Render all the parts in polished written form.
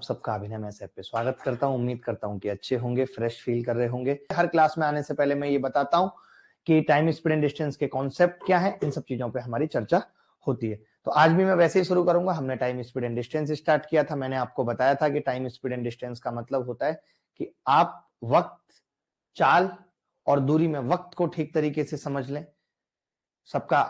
सबका अभिनय math app पे स्वागत करता हूं। उम्मीद करता हूं कि अच्छे होंगे, फ्रेश फील कर रहे होंगे। हर क्लास में आने से पहले मैं ये बताता हूं कि टाइम, स्पीड एंड डिस्टेंस के कॉन्सेप्ट क्या है, इन सब चीजों पे हमारी चर्चा होती है। तो आज भी मैं वैसे ही शुरू करूंगा। हमने time, speed and distance start किया था। मैंने आपको बताया था कि टाइम, स्पीड एंड डिस्टेंस का मतलब होता है कि आप वक्त, चाल और दूरी में वक्त को ठीक तरीके से समझ लें। सबका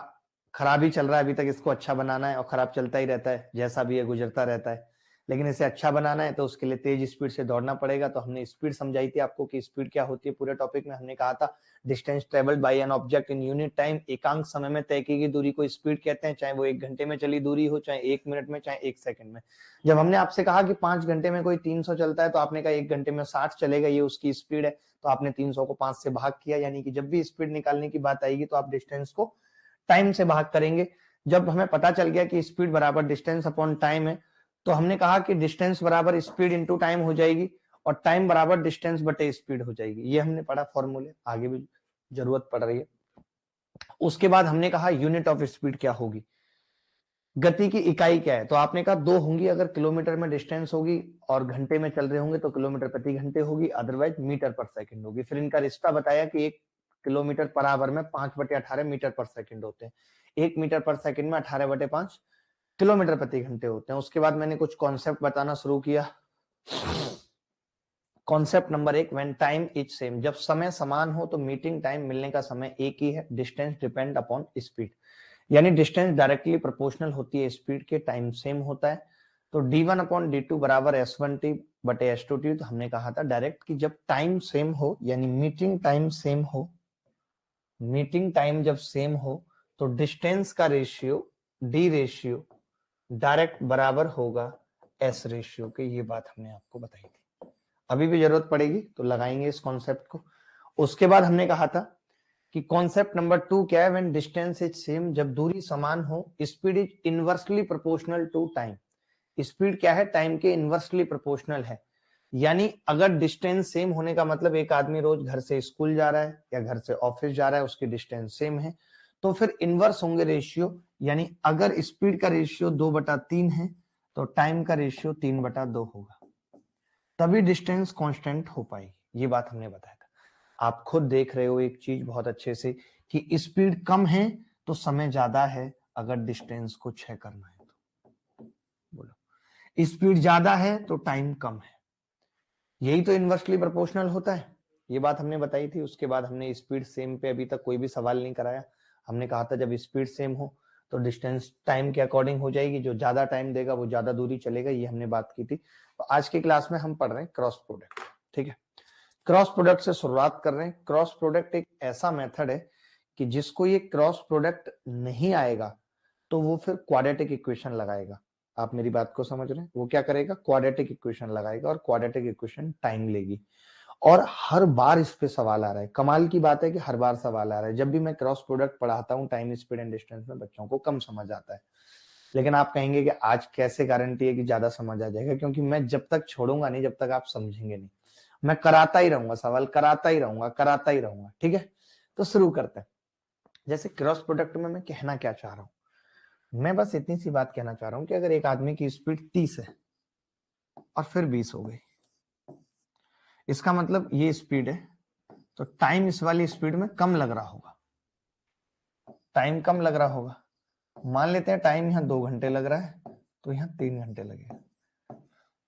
खराब ही चल रहा है अभी तक, इसको अच्छा बनाना है और खराब चलता ही रहता है, जैसा भी है गुजरता रहता है। लेकिन इसे अच्छा बनाना है तो उसके लिए तेज स्पीड से दौड़ना पड़ेगा। तो हमने स्पीड समझाई थी आपको कि स्पीड क्या होती है। पूरे टॉपिक में हमने कहा था distance travelled by an object in unit time, एकांक समय में तय की गई दूरी को स्पीड कहते हैं, चाहे वो 1 घंटे में चली दूरी हो, चाहे 1 मिनट में, चाहे 1 सेकंड में। जब हमने आपसे कहा कि 5 घंटे में कोई 300 चलता है तो आपने कहा 1 घंटे में 60 चलेगा, ये उसकी स्पीड है। तो आपने 300 को 5 से भाग किया, यानी कि जब भी स्पीड निकालने की बात आएगी तो आप डिस्टेंस को टाइम से भाग करेंगे। जब हमें पता चल गया कि स्पीड बराबर डिस्टेंस अपॉन टाइम है, तो हमने कहा कि डिस्टेंस बराबर स्पीड इनटू टाइम हो जाएगी और टाइम बराबर डिस्टेंस बटे स्पीड हो जाएगी। ये हमने पढ़ा फॉर्मूले, आगे भी जरूरत पड़ रही है। उसके बाद हमने कहा यूनिट ऑफ स्पीड क्या होगी, गति की इकाई क्या है। तो आपने कहा 2 होंगी, अगर किलोमीटर में डिस्टेंस होगी और घंटे में चल रहे होंगे तो किलोमीटर प्रति घंटे होगी, अदरवाइज मीटर पर सेकंड होगी। फिर इनका रिश्ता बताया कि 1 किलोमीटर पर आवर में 5/18 मीटर पर सेकंड होते हैं। 1 मीटर पर सेकंड में 18/5 किलोमीटर प्रति घंटे होते हैं। उसके बाद मैंने कुछ कॉन्सेप्ट बताना शुरू किया। Concept number 1, when time is same, जब समय समान हो तो मीटिंग टाइम, मिलने का समय एक ही है। डिस्टेंस डिपेंड अपॉन स्पीड, यानी डिस्टेंस डायरेक्टली प्रोपोर्शनल होती है स्पीड के, टाइम सेम होता है। तो d1/d2 बराबर s1t बटे s2t। तो हमने कहा था डायरेक्ट कि जब टाइम सेम हो, यानी मीटिंग टाइम सेम हो, मीटिंग टाइम जब सेम हो तो डिस्टेंस का रेशियो d रेशियो डायरेक्ट बराबर होगा s रेशियो के। ये बात हमने आपको बताई थी, अभी भी जरूरत पड़ेगी तो लगाएंगे इस कॉन्सेप्ट को। उसके बाद हमने कहा था कि कॉन्सेप्ट नंबर 2 क्या है, व्हेन डिस्टेंस इज सेम, जब दूरी समान हो, speed is inversely proportional to time. Speed क्या है, टाइम के इनवर्सली प्रोपोर्शनल है। यानी अगर डिस्टेंस सेम होने का मतलब एक आदमी रोज घर से स्कूल जा रहा है या घर से ऑफिस जा रहा है, उसकी डिस्टेंस सेम है, तो फिर इनवर्स होंगे रेशियो। यानी अगर स्पीड का रेशियो 2/3 है तो टाइम का रेशियो 3/2 होगा, तभी डिस्टेंस कांस्टेंट हो पाएगी। ये बात हमने बताया था। आप खुद देख रहे हो एक चीज बहुत अच्छे से कि स्पीड कम है तो समय ज्यादा है, अगर डिस्टेंस को 6 करना है तो। बोलो, स्पीड ज्यादा है तो टाइम कम है, यही तो इनवर्सली प्रोपोर्शनल होता है। ये बात हमने बताई थी। उसके बाद हमने स्पीड सेम पे अभी तक कोई भी सवाल नहीं कराया। हमने कहा था जब स्पीड सेम हो तो डिस्टेंस टाइम के अकॉर्डिंग हो जाएगी, जो ज्यादा टाइम देगा वो ज्यादा दूरी चलेगा, ये हमने बात की थी। तो आज की क्लास में हम पढ़ रहे हैं क्रॉस प्रोडक्ट, ठीक है। क्रॉस प्रोडक्ट से शुरुआत कर रहे हैं। क्रॉस प्रोडक्ट एक ऐसा मेथड है कि जिसको ये क्रॉस प्रोडक्ट नहीं आएगा तो वो फिर क्वाड्रेटिक इक्वेशन लगाएगा। आप मेरी बात को समझ रहे हैं, वो क्या करेगा, क्वाड्रेटिक इक्वेशन लगाएगा और क्वाड्रेटिक इक्वेशन टाइम लेगी। और हर बार इस पे सवाल आ रहा है। कमाल की बात है कि हर बार सवाल आ रहा है। जब भी मैं क्रॉस प्रोडक्ट पढ़ाता हूँ टाइम, स्पीड एंड डिस्टेंस में, बच्चों को कम समझ आता है। लेकिन आप कहेंगे कि आज कैसे गारंटी है कि ज्यादा समझ आ जाएगा, क्योंकि मैं जब तक छोड़ूंगा नहीं जब तक आप समझेंगे नहीं। मैं कराता ही रहूंगा, सवाल कराता ही रहूंगा, कराता ही रहूंगा, ठीक है। तो शुरू करते हैं। जैसे क्रॉस प्रोडक्ट में मैं कहना क्या चाह रहा हूं, मैं बस इतनी सी बात कहना चाह रहा हूं कि अगर एक आदमी की स्पीड 30 है और फिर 20 हो गई, इसका मतलब ये स्पीड है तो टाइम इस वाली स्पीड में कम लग रहा होगा, टाइम कम लग रहा होगा। मान लेते हैं टाइम यहाँ 2 घंटे लग रहा है तो यहाँ 3 घंटे लगेगा।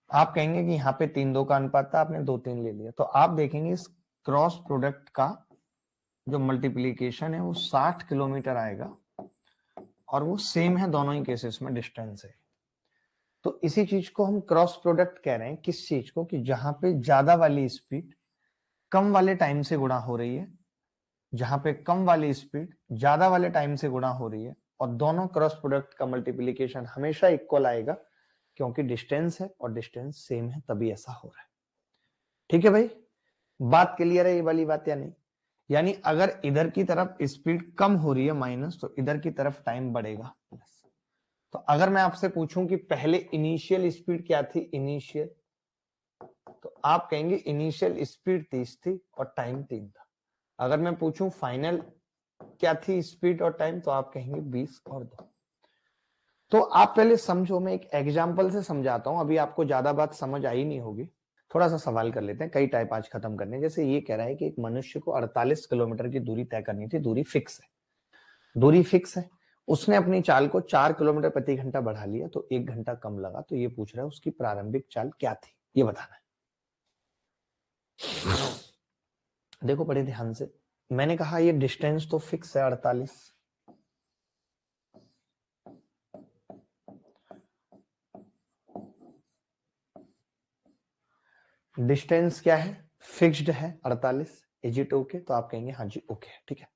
आप कहेंगे कि यहाँ पे 3-2 का अनुपात था, आपने 2-3 ले लिया। तो आप देखेंगे इस क्रॉस प्रोडक्ट का जो मल्टीप्लीकेशन है वो 60 किलोमीटर आएगा और वो सेम है दोनों ही केसेस में, डिस्टेंस है। तो इसी चीज को हम क्रॉस प्रोडक्ट कह रहे हैं। किस चीज को, कि जहां पे ज्यादा वाली स्पीड कम वाले टाइम से गुणा हो रही है, जहां पे कम वाली स्पीड ज्यादा वाले टाइम से गुणा हो रही है, और दोनों क्रॉस प्रोडक्ट का मल्टीप्लीकेशन हमेशा इक्वल आएगा, क्योंकि डिस्टेंस है और डिस्टेंस सेम है, तभी ऐसा हो रहा है। ठीक है भाई, बात क्लियर है ये वाली बात या नहीं? यानी अगर इधर की तरफ स्पीड कम हो रही है माइनस, तो इधर की तरफ टाइम बढ़ेगा प्लस। तो अगर मैं आपसे पूछूं कि पहले इनिशियल स्पीड क्या थी, इनिशियल, तो आप कहेंगे इनिशियल स्पीड 30 थी और टाइम 3 था। अगर मैं पूछूं फाइनल क्या थी स्पीड और टाइम, तो आप कहेंगे 20 और 2। तो आप पहले समझो, मैं एक एग्जाम्पल से समझाता हूं, अभी आपको ज्यादा बात समझ आई नहीं होगी। थोड़ा सा सवाल कर लेते हैं, कई टाइप आज खत्म करने। जैसे ये कह रहा है कि एक मनुष्य को 48 किलोमीटर की दूरी तय करनी थी, दूरी फिक्स है, दूरी फिक्स है। उसने अपनी चाल को 4 किलोमीटर प्रति घंटा बढ़ा लिया तो 1 घंटा कम लगा। तो ये पूछ रहा है उसकी प्रारंभिक चाल क्या थी, ये बताना है। देखो बड़े ध्यान से, मैंने कहा ये डिस्टेंस तो फिक्स है 48, डिस्टेंस क्या है, फिक्स्ड है 48। Is it okay? तो आप कहेंगे हाँ जी ओके है, ठीक है।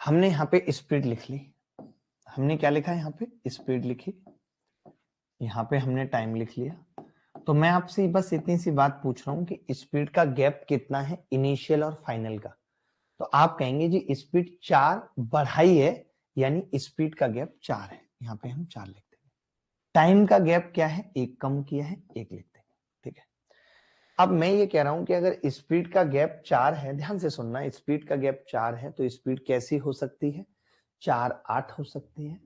हमने यहाँ पे स्पीड लिख ली, हमने क्या लिखा है यहाँ पे, स्पीड लिखी, यहाँ पे हमने टाइम लिख लिया। तो मैं आपसे बस इतनी सी बात पूछ रहा हूँ कि स्पीड का गैप कितना है इनिशियल और फाइनल का। तो आप कहेंगे जी स्पीड 4 बढ़ाई है, यानी स्पीड का गैप 4 है, यहाँ पे हम 4 लिखते हैं। टाइम का गैप क्या है, 1 कम किया है, 1 लिखते हैं, ठीक है। अब मैं ये कह रहा हूं कि अगर स्पीड का गैप 4 है, ध्यान से सुनना, स्पीड का गैप 4 है तो स्पीड कैसी हो सकती है, 4 8 हो सकती है,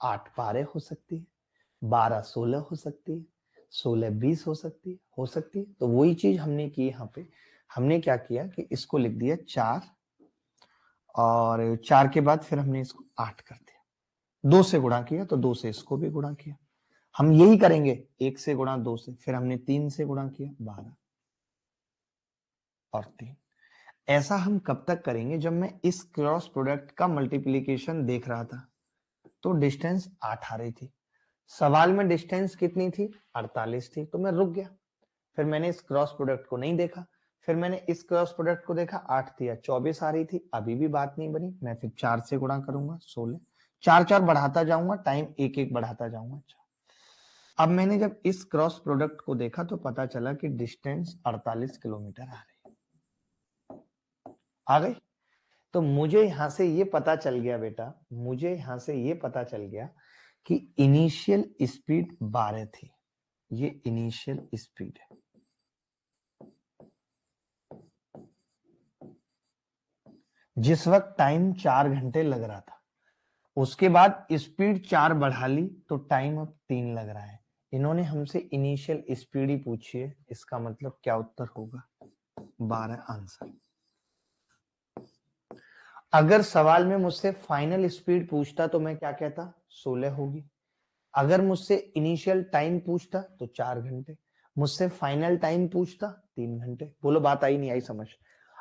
8 12 हो सकती है, 12 16 हो सकती है, 16 20 हो सकती है। तो वही चीज हमने की यहाँ पे, हमने क्या किया कि इसको लिख दिया 4, और 4 के बाद फिर हमने इसको 8 कर दिया, 2 से गुणा किया तो 2 से इसको भी गुणा किया। हम यही करेंगे, 1 से गुणा 2 से, फिर हमने 3 से गुणा किया 12 और 3। ऐसा हम कब तक करेंगे, जब मैं इस क्रॉस प्रोडक्ट का मल्टीप्लीकेशन देख रहा था तो डिस्टेंस 8 आ रही थी, सवाल में डिस्टेंस कितनी थी, 48 थी, तो मैं रुक गया। फिर मैंने इस क्रॉस प्रोडक्ट को नहीं देखा, फिर मैंने इस क्रॉस प्रोडक्ट को देखा, 8 थी या 24 आ रही थी, अभी भी बात नहीं बनी, मैं फिर 4 से गुणा करूंगा 16, 4 4 बढ़ाता जाऊंगा, टाइम 1 1 बढ़ाता जाऊंगा। अब मैंने जब इस क्रॉस प्रोडक्ट को देखा तो पता चला कि डिस्टेंस 48 किलोमीटर आ रही, आ गई। तो मुझे यहां से ये पता चल गया बेटा, मुझे यहां से ये पता चल गया कि इनिशियल स्पीड 12 थी, ये इनिशियल स्पीड है। जिस वक्त टाइम 4 घंटे लग रहा था, उसके बाद स्पीड 4 बढ़ा ली तो टाइम अब 3 लग रहा है। इन्होंने हमसे इनिशियल स्पीड ही पूछी है, इसका मतलब क्या उत्तर होगा, 12 आंसर। अगर सवाल में मुझसे फाइनल स्पीड पूछता तो मैं क्या कहता, 16 होगी। अगर मुझसे इनिशियल टाइम पूछता तो 4 घंटे, मुझसे फाइनल टाइम पूछता 3 घंटे। बोलो बात आई नहीं आई समझ?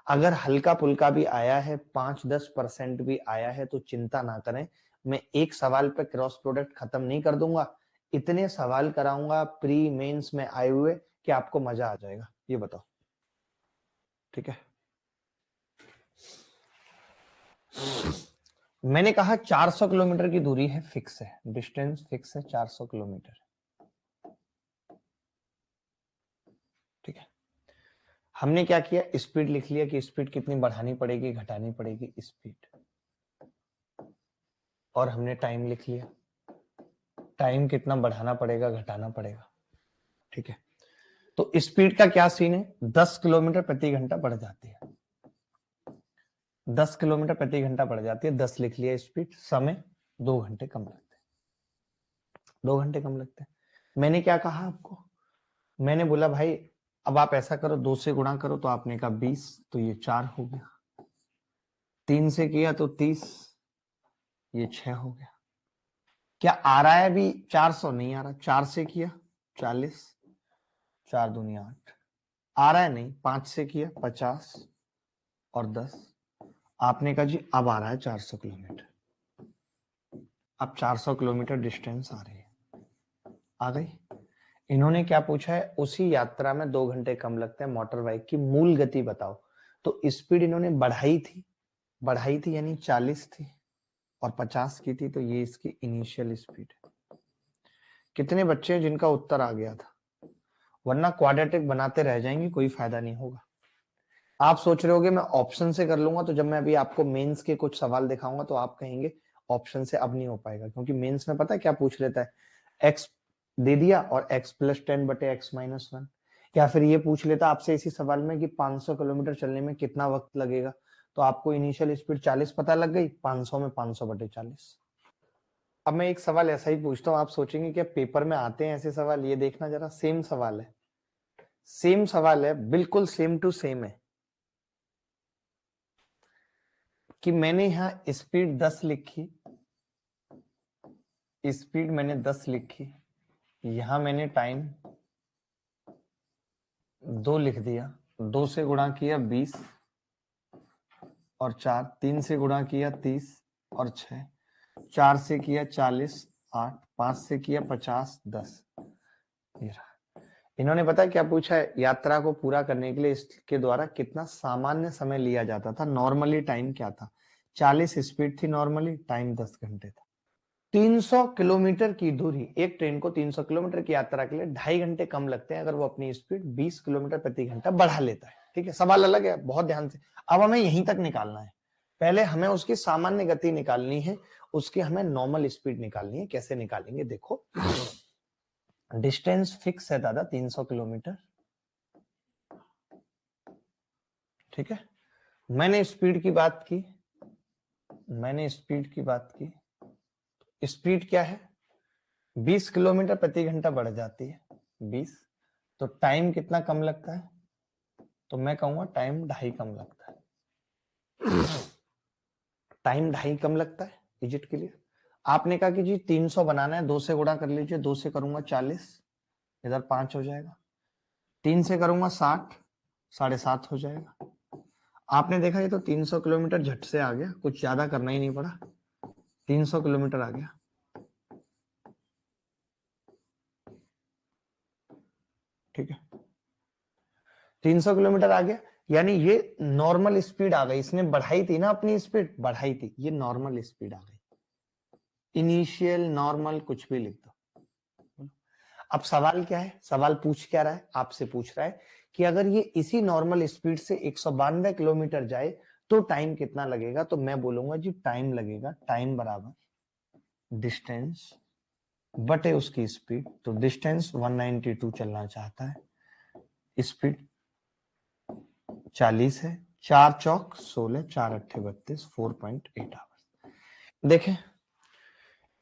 अगर हल्का फुल्का भी आया है, 5-10% भी आया है तो चिंता ना करें, मैं एक सवाल पे क्रॉस प्रोडक्ट खत्म नहीं कर दूंगा, इतने सवाल कराऊंगा प्री मेंस में आए हुए कि आपको मजा आ जाएगा। ये बताओ, ठीक है। मैंने कहा 400 किलोमीटर की दूरी है, फिक्स है, डिस्टेंस फिक्स है 400 किलोमीटर, ठीक है। हमने क्या किया, स्पीड लिख लिया कि स्पीड कितनी बढ़ानी पड़ेगी घटानी पड़ेगी स्पीड, और हमने टाइम लिख लिया, टाइम कितना बढ़ाना पड़ेगा घटाना पड़ेगा, ठीक है। तो स्पीड का क्या सीन है, 10 किलोमीटर प्रति घंटा बढ़ जाती है, 10 किलोमीटर प्रति घंटा बढ़ जाती है, 10 लिख लिया स्पीड, समय 2 घंटे कम लगते हैं, 2 घंटे कम लगते हैं। मैंने क्या कहा आपको, मैंने बोला भाई अब आप ऐसा करो, 2 से गुणा करो, तो आपने कहा 20, तो ये 4 हो गया, 3 से किया तो 30, ये 6 हो गया। क्या आ रहा है अभी 400? नहीं आ रहा। 4 से किया 40, 4 दूनी 8, आ रहा है नहीं। 5 से किया 50 और 10, आपने कहा जी अब आ रहा है 400 किलोमीटर। अब 400 किलोमीटर डिस्टेंस आ रही है, आ गई। इन्होंने क्या पूछा है, उसी यात्रा में 2 घंटे कम लगते हैं, मोटर बाइक की मूल गति बताओ। तो स्पीड इन्होंने बढ़ाई थी यानी 40 थी और 50 की थी, तो ये इसकी इनिशियल स्पीड है। कितने बच्चे हैं जिनका उत्तर आ गया था? वरना क्वाड्रेटिक बनाते रह जाएंगे, कोई फायदा नहीं होगा। आप सोच रहे होगे मैं ऑप्शन से कर लूंगा, तो जब मैं अभी आपको मेंस के कुछ सवाल दिखाऊंगा तो आप कहेंगे ऑप्शन से अब नहीं हो पाएगा, क्योंकि मेंस में पता है क्या पूछ लेता है, एक्स दे दिया और x+10/x-1, या फिर ये पूछ लेता आपसे इसी सवाल में कि 500 किलोमीटर चलने में कितना वक्त लगेगा, तो आपको इनिशियल स्पीड 40 पता लग गई, 500 में 500/40, अब मैं एक सवाल ऐसा ही पूछता हूँ, आप सोचेंगे क्या पेपर में आते हैं ऐसे सवाल? ये देखना जरा, सेम सवाल है, सेम सवाल है, बिल्कुल सेम टू सेम है कि मैंने यहाँ स्पीड 10 लिखी, स्पीड मैंने 10 लिखी, यहां मैंने टाइम 2 लिख दिया, 2 से गुणा किया 20 और 4, 3 से गुणा किया 30 और 6, 4 से किया 40, 8, 5 से किया 50, 10। इन्होंने पता क्या पूछा है? यात्रा को पूरा करने के लिए इसके द्वारा कितना सामान्य समय लिया जाता था, नॉर्मली टाइम क्या था? 40 स्पीड थी नॉर्मली, टाइम 10 घंटे था। 300 किलोमीटर की दूरी, एक ट्रेन को 300 किलोमीटर की यात्रा के लिए 2.5 घंटे कम लगते हैं अगर वो अपनी स्पीड 20 किलोमीटर प्रति घंटा बढ़ा लेता है। ठीक है, सवाल अलग है, बहुत ध्यान से। अब हमें यहीं तक निकालना है, पहले हमें उसकी सामान्य गति निकालनी है, उसकी हमें नॉर्मल स्पीड निकालनी है। कैसे निकालेंगे देखो, डिस्टेंस फिक्स है दादा 300 किलोमीटर, ठीक है। मैंने स्पीड की बात की, मैंने स्पीड की बात की, स्पीड क्या है? 20 किलोमीटर प्रति घंटा बढ़ जाती है, 20, तो टाइम कितना कम लगता है? तो मैं कहूंगा टाइम 2.5 कम लगता है, टाइम 2.5 कम लगता है। Is it clear? आपने कहा कि जी 300 बनाना है, 2 से गुणा कर लीजिए, 2 से करूंगा 40, इधर 5 हो जाएगा, 3 से करूंगा 60, 7.5 हो जाएगा। आपने देखा ये तो 300 किलोमीटर झट से आ गया, कुछ ज्यादा करना ही नहीं पड़ा, 300 किलोमीटर आ गया। ठीक है, 300 किलोमीटर आ गया, यानी ये नॉर्मल स्पीड आ गई, इसने बढ़ाई थी ना अपनी स्पीड, बढ़ाई थी, ये नॉर्मल स्पीड आ गई। इनिशियल, नॉर्मल, कुछ भी लिख दो। अब सवाल क्या है? सवाल पूछ क्या रहा है? आपसे पूछ रहा है कि अगर ये इसी नॉर्मल स्पीड से 192 किलोमीटर जाए तो टाइम कितना लगेगा? तो मैं बोलूंगा जी टाइम लगेगा, टाइम बराबर डिस्टेंस बटे उसकी स्पीड। तो डिस्टेंस 192 चलना चाहता है, स्पीड 40 है, 4 चौक 16, 4 अट्ठे 32, 4.8 आवर्स। देखें,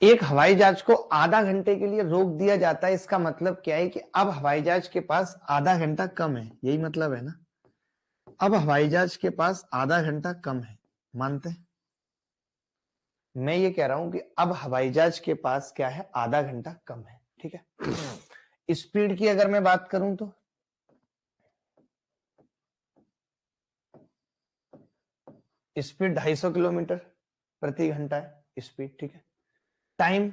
एक हवाई जहाज को आधा घंटे के लिए रोक दिया जाता है, इसका मतलब क्या है कि अब हवाई जहाज के पास आधा घंटा कम है, यही मतलब है ना। अब हवाई जहाज के पास आधा घंटा कम है, मानते हैं? मैं ये कह रहा हूं कि अब हवाई जहाज के पास क्या है? आधा घंटा कम है, ठीक है। स्पीड की अगर मैं बात करूं तो स्पीड 250 किलोमीटर प्रति घंटा है स्पीड, ठीक है। टाइम,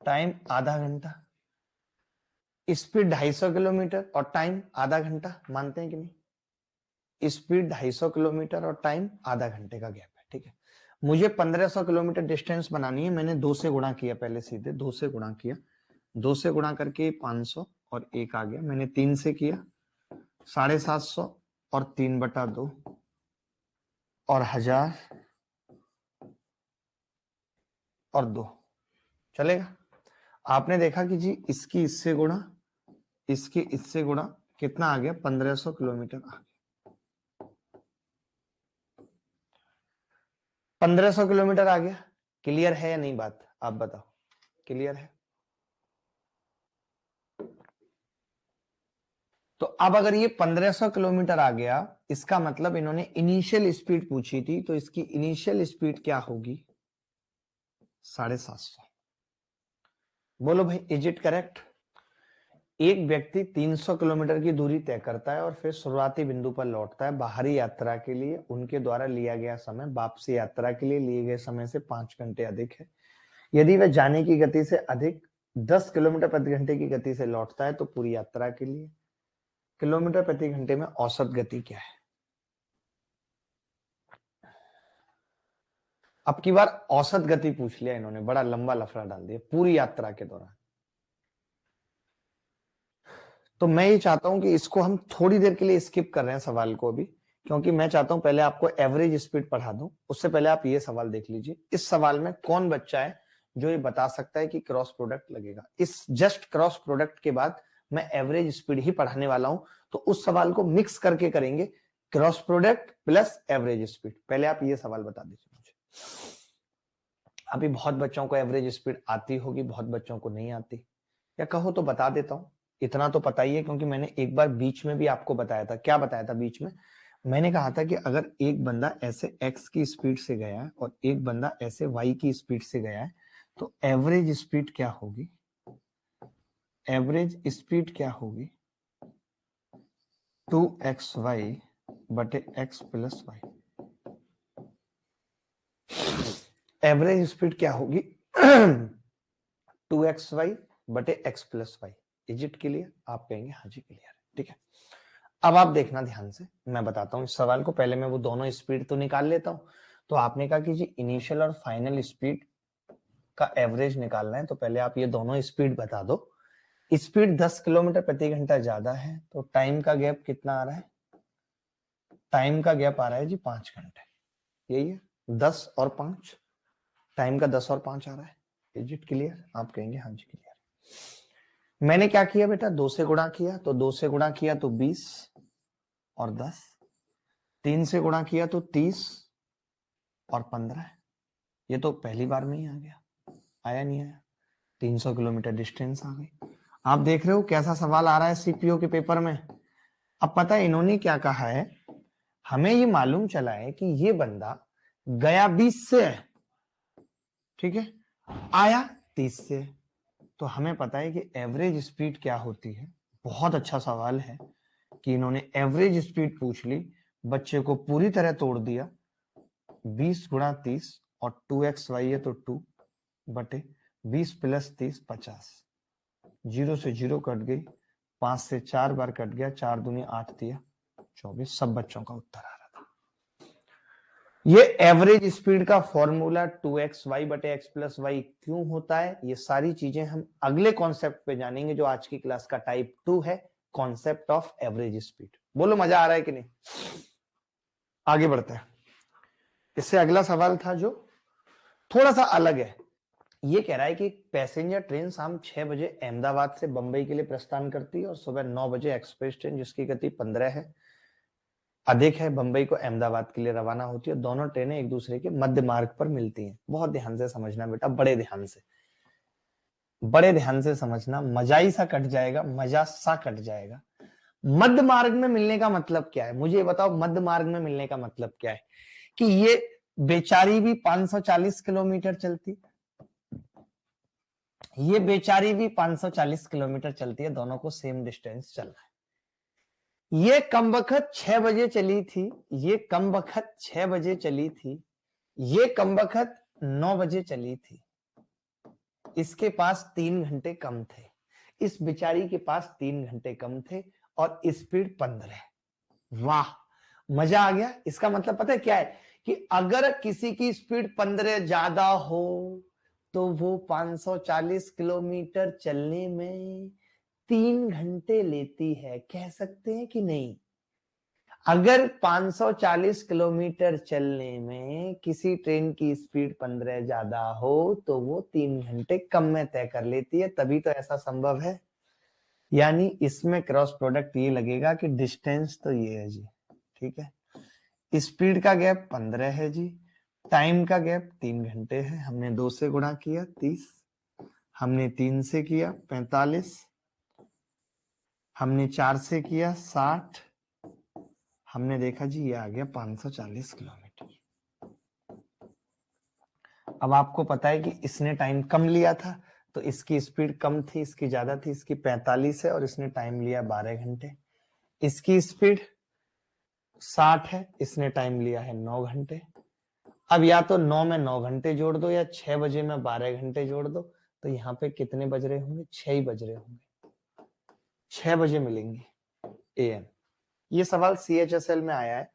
टाइम आधा घंटा, स्पीड 250 किलोमीटर और टाइम आधा घंटा, मानते हैं कि नहीं? स्पीड 250 किलोमीटर और टाइम आधा घंटे का गैप है, ठीक है। मुझे 1500 किलोमीटर डिस्टेंस बनानी है, मैंने 2 से गुणा किया, पहले सीधे 2 से गुणा किया, 2 से गुणा करके 500 और 1 आ गया, मैंने 3 से किया 750 और 3/2 और 1000 और 2 चलेगा। आपने देखा कि जी इसकी इससे गुणा, इसके इससे गुणा, कितना आ गया? 1500 किलोमीटर आ गया, 1500 किलोमीटर आ गया। क्लियर है या नहीं बात? आप बताओ, क्लियर है? तो अब अगर ये 1500 किलोमीटर आ गया, इसका मतलब इन्होंने इनिशियल स्पीड पूछी थी, तो इसकी इनिशियल स्पीड क्या होगी? 750। बोलो भाई, इज इट करेक्ट? एक व्यक्ति 300 किलोमीटर की दूरी तय करता है और फिर शुरुआती बिंदु पर लौटता है। बाहरी यात्रा के लिए उनके द्वारा लिया गया समय वापसी यात्रा के लिए लिए गए समय से 5 घंटे अधिक है। यदि वह जाने की गति से अधिक 10 किलोमीटर प्रति घंटे की गति से लौटता है तो पूरी यात्रा के लिए किलोमीटर प्रति घंटे में औसत गति क्या है? अब की बार औसत गति पूछ लिया इन्होंने, बड़ा लंबा लफड़ा डाल दिया पूरी यात्रा के दौरान। तो मैं ये चाहता हूं कि इसको हम थोड़ी देर के लिए स्किप कर रहे हैं सवाल को अभी, क्योंकि मैं चाहता हूं पहले आपको एवरेज स्पीड पढ़ा दूं। उससे पहले आप ये सवाल देख लीजिए, इस सवाल में कौन बच्चा है जो ये बता सकता है कि क्रॉस प्रोडक्ट लगेगा? इस जस्ट क्रॉस प्रोडक्ट के बाद मैं एवरेज स्पीड ही पढ़ाने वाला हूं, तो उस सवाल को मिक्स करके करेंगे, cross product plus average speed. पहले आप ये सवाल बता दीजिए मुझे। अभी बहुत बच्चों को एवरेज स्पीड आती होगी, बहुत बच्चों को नहीं आती, या कहो तो बता देता हूं। इतना तो पता ही है क्योंकि मैंने एक बार बीच में भी आपको बताया था। क्या बताया था बीच में? मैंने कहा था कि अगर एक बंदा ऐसे x की स्पीड से गया है और एक बंदा ऐसे y की स्पीड से गया है तो एवरेज स्पीड क्या होगी? एवरेज स्पीड क्या होगी? 2xy बटे x plus y. Average speed क्या होगी? 2xy बटे x plus y. Is it clear? आप कहेंगे हाँ जी क्लियर। ठीक है, अब आप देखना ध्यान से, मैं बताता हूँ इस सवाल को। पहले मैं वो दोनों स्पीड तो निकाल लेता हूँ। तो आपने कहा कि जी इनिशियल और फाइनल स्पीड का एवरेज निकालना है, तो पहले आप ये दोनों स्पीड बता दो। स्पीड 10 किलोमीटर प्रति घंटा ज्यादा है तो टाइम का गैप कितना आ रहा है? टाइम का गैप आ रहा है जी 5 घंटे। यही है 10 और 5, टाइम का 10 और 5 आ रहा है। Is it clear? आप कहेंगे हाँ जी क्लियर। मैंने क्या किया बेटा? 2 से गुणा किया, तो 2 से गुणा किया तो 20 और 10, 3 से गुणा किया तो 30 और 15। ये तो पहली बार में ही आ गया, आया नहीं आया? 300 किलोमीटर डिस्टेंस आ गई। आप देख रहे हो कैसा सवाल आ रहा है सीपीओ के पेपर में। अब पता है इन्होंने क्या कहा है, हमें ये मालूम चला है कि ये बंदा गया 20 से है, ठीक है, आया 30 से, तो हमें पता है कि एवरेज स्पीड क्या होती है। बहुत अच्छा सवाल है कि इन्होंने एवरेज स्पीड पूछ ली, बच्चे को पूरी तरह तोड़ दिया। 20 गुणा 30 और 2xy है तो 2 बटे 20 प्लस 30 50। 0 से 0 कट गई, 5 से 4 बार कट गया, 4 दूनी 8 दिया 24। सब बच्चों का उत्तर आ रहा था। ये एवरेज स्पीड का फॉर्मूला 2xy बटे x प्लस वाई क्यों होता है, ये सारी चीजें हम अगले कॉन्सेप्ट पे जानेंगे जो आज की क्लास का टाइप 2 है, कॉन्सेप्ट ऑफ एवरेज स्पीड। बोलो मजा आ रहा है कि नहीं? आगे बढ़ते हैं। इससे अगला सवाल था जो थोड़ा सा अलग है। ये कह रहा है कि पैसेंजर ट्रेन शाम 6 बजे अहमदाबाद से बंबई के लिए प्रस्थान करती है और सुबह 9 बजे एक्सप्रेस ट्रेन जिसकी गति 15 है अधिक है बंबई को अहमदाबाद के लिए रवाना होती है। दोनों ट्रेनें एक दूसरे के मध्य मार्ग पर मिलती हैं। बहुत ध्यान से समझना बेटा, बड़े ध्यान से, बड़े ध्यान से समझना, मजा ही सा कट जाएगा, मजा सा कट जाएगा। मध्य मार्ग में मिलने का मतलब क्या है? मुझे बताओ, मध्य मार्ग में मिलने का मतलब क्या है? कि ये बेचारी भी 540 किलोमीटर चलती, ये बेचारी भी 540 किलोमीटर चलती है, दोनों को सेम डिस्टेंस चलना है। ये कमबख्त 6 बजे चली थी, ये कमबख्त 6 बजे चली थी, ये कमबख्त 9 बजे चली थी। इसके पास 3 घंटे कम थे, इस बेचारी के पास 3 घंटे कम थे और स्पीड 15। वाह, मजा आ गया। इसका मतलब पता है क्या है कि अगर किसी की स्पीड 15 ज्यादा हो तो वो 540 किलोमीटर चलने में 3 घंटे लेती है। कह सकते हैं कि नहीं? अगर 540 किलोमीटर चलने में किसी ट्रेन की स्पीड 15 ज्यादा हो तो वो 3 घंटे कम में तय कर लेती है, तभी तो ऐसा संभव है। यानी इसमें क्रॉस प्रोडक्ट ये लगेगा कि डिस्टेंस तो ये है जी, ठीक है, स्पीड का गैप 15 है जी, टाइम का गैप 3 घंटे है। हमने 2 से गुणा किया 30, हमने 3 से किया 45, हमने 4 से किया 60, हमने देखा जी ये आ गया 540 किलोमीटर। अब आपको पता है कि इसने टाइम कम लिया था तो इसकी स्पीड कम थी, इसकी ज्यादा थी, इसकी 45 है और इसने टाइम लिया 12 घंटे। इसकी स्पीड 60 है, इसने टाइम लिया है 9 घंटे। अब या तो 9 में 9 घंटे जोड़ दो या 6 बजे में 12 घंटे जोड़ दो, तो यहाँ पे कितने बज रहे होंगे? 6 ही बज रहे होंगे। 6 बजे मिलेंगे AM। ये सवाल CHSL में आया है।